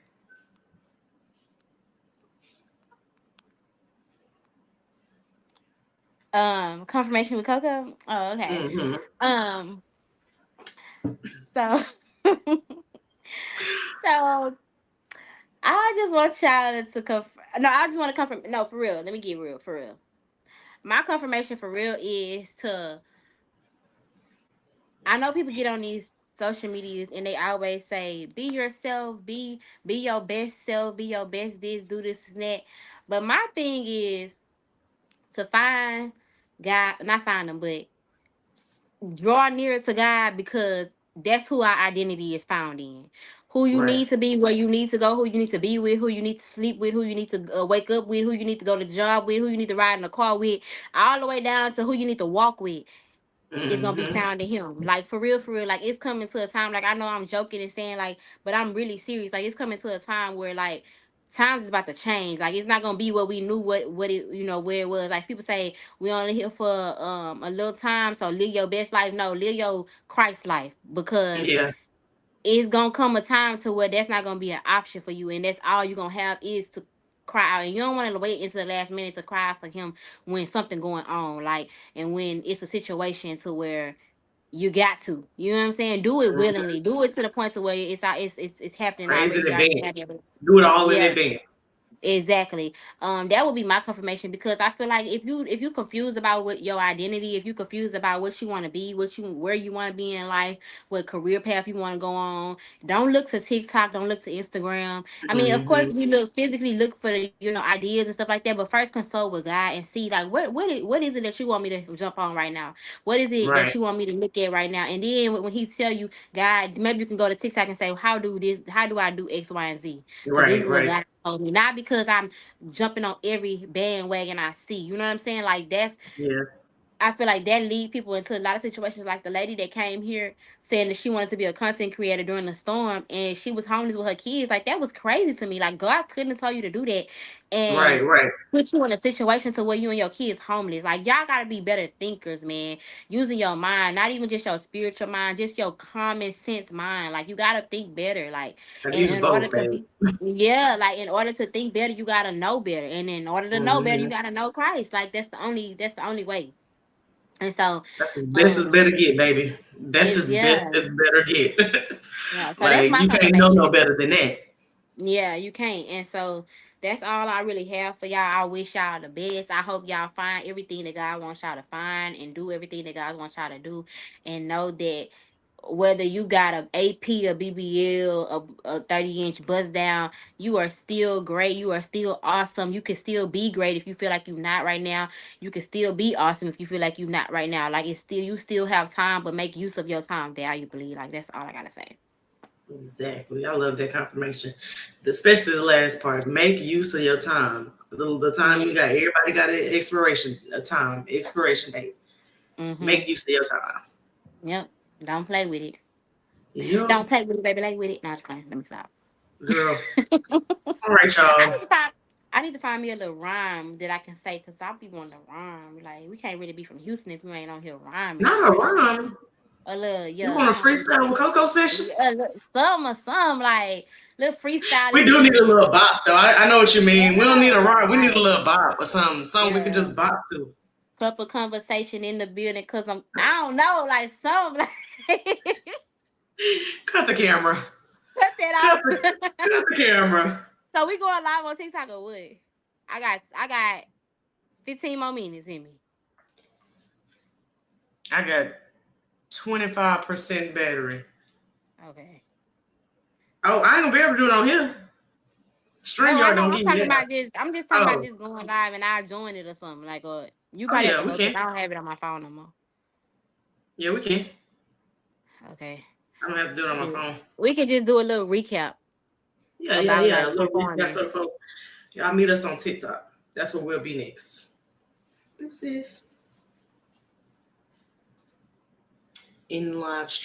Confirmation with Coco. Oh, okay. Mm-hmm. Um, so so I just want y'all to confirm. No, I just want to confirm. No, for real. Let me get real. For real. My confirmation for real is to. I know people get on these social medias and they always say, "Be yourself. Be your best self. Be your best. This. Do this and that." But my thing is to find God. Not find them, but draw nearer to God, because that's who our identity is found in. Who you Right. need to be, where you need to go, who you need to be with, who you need to sleep with, who you need to wake up with, who you need to go to job with, who you need to ride in a car with, all the way down to who you need to walk with is gonna be Mm-hmm. found in him. Like for real, for real. Like it's coming to a time. Like I know I'm joking and saying like, but I'm really serious. Like it's coming to a time where like times is about to change. Like it's not gonna be what we knew what it where it was. Like people say we only here for a little time, so live your best life. No, live your Christ life, because Yeah. it's gonna come a time to where that's not gonna be an option for you, and that's all you're gonna have is to cry out. And you don't want to wait until the last minute to cry out for him when something going on, like, and when it's a situation to where you got to, you know what I'm saying, do it Mm-hmm. willingly, do it to the point to where it's happening Praise in already. You already had advance. it. Do it all in Yeah. advance. Exactly. That would be my confirmation, because I feel like if you confused about what your identity, if you confused about what you want to be, where you want to be in life, what career path you want to go on, don't look to TikTok, don't look to Instagram. I mean, of Mm-hmm. course, you look physically look for the ideas and stuff like that, but first consult with God and see like what is it that you want me to jump on right now? What is it Right. that you want me to look at right now? And then when he tell you, God, maybe you can go to TikTok and say, how do I do X, Y, and Z? Because this Right. is what Right. God told me. Not because I'm jumping on every bandwagon I see. You know what I'm saying? Like that's Yeah. I feel like that lead people into a lot of situations, like the lady that came here saying that she wanted to be a content creator during the storm and she was homeless with her kids. Like that was crazy to me. Like God couldn't have told you to do that Right. and Right. put you in a situation to where you and your kids homeless. Like y'all gotta be better thinkers, man. Using your mind, not even just your spiritual mind, just your common sense mind. Like you gotta think better. Like I and use in order both, to baby. be yeah, like in order to think better, you gotta know better. And in order to know better, you Mm-hmm. gotta know Christ. Like that's the only way. And so, That's as best as um, better get, baby. That's is as best yeah, as better get. yeah. So that's Like my you can't know no confirmation. better than that. Yeah, you can't. And so that's all I really have for y'all. I wish y'all the best. I hope y'all find everything that God wants y'all to find and do everything that God wants y'all to do. And know that whether you got a AP, a BBL, a 30-inch bust down, you are still great. You are still awesome. You can still be great if you feel like you're not right now. You can still be awesome if you feel like you're not right now. Like it's still you still have time, but make use of your time valuably. Like that's all I gotta say. Exactly. I love that confirmation. Especially the last part. Make use of your time. The time Yeah. you got, everybody got an expiration date. Mm-hmm. Make use of your time. Yep. Don't play with it. Yep, Don't play with it, baby. Play with it. No, it's fine. Let me stop. girl. All right, I y'all. need to find. I need to find me a little rhyme that I can say, because I'll be wanting to rhyme. Like we can't really be from Houston if you ain't on here rhyming. Not a Like rhyme. a little, You yeah, want a something. freestyle with Coco session? Yeah, some or some like little We freestyling do need a element. little bop, though. I know what you mean. We don't need a Yeah, rhyme. We need a like little bop or something. Something we can yeah, just bop to. couple conversation in the building. Cause I don't know, like some like Cut the camera. cut that Cut the, off. cut the camera. So we going live on TikTok or what? I got 15 more minutes in me. I got 25% battery. Okay. Oh, I ain't gonna be able to do it on here. No, I StreamYard know. don't I'm give me talking that. about just. I'm just talking about Oh, just going live and I join it or something like. You oh probably have yeah, to we go because can. I don't have it on my phone no more. Yeah, we can. Okay. I don't have to do it on my Yeah. phone. We could just do a little recap Yeah, yeah, about yeah. A like little recap conforming. for the folks. Y'all meet us on TikTok. That's where we'll be next. Oopsies. In live stream.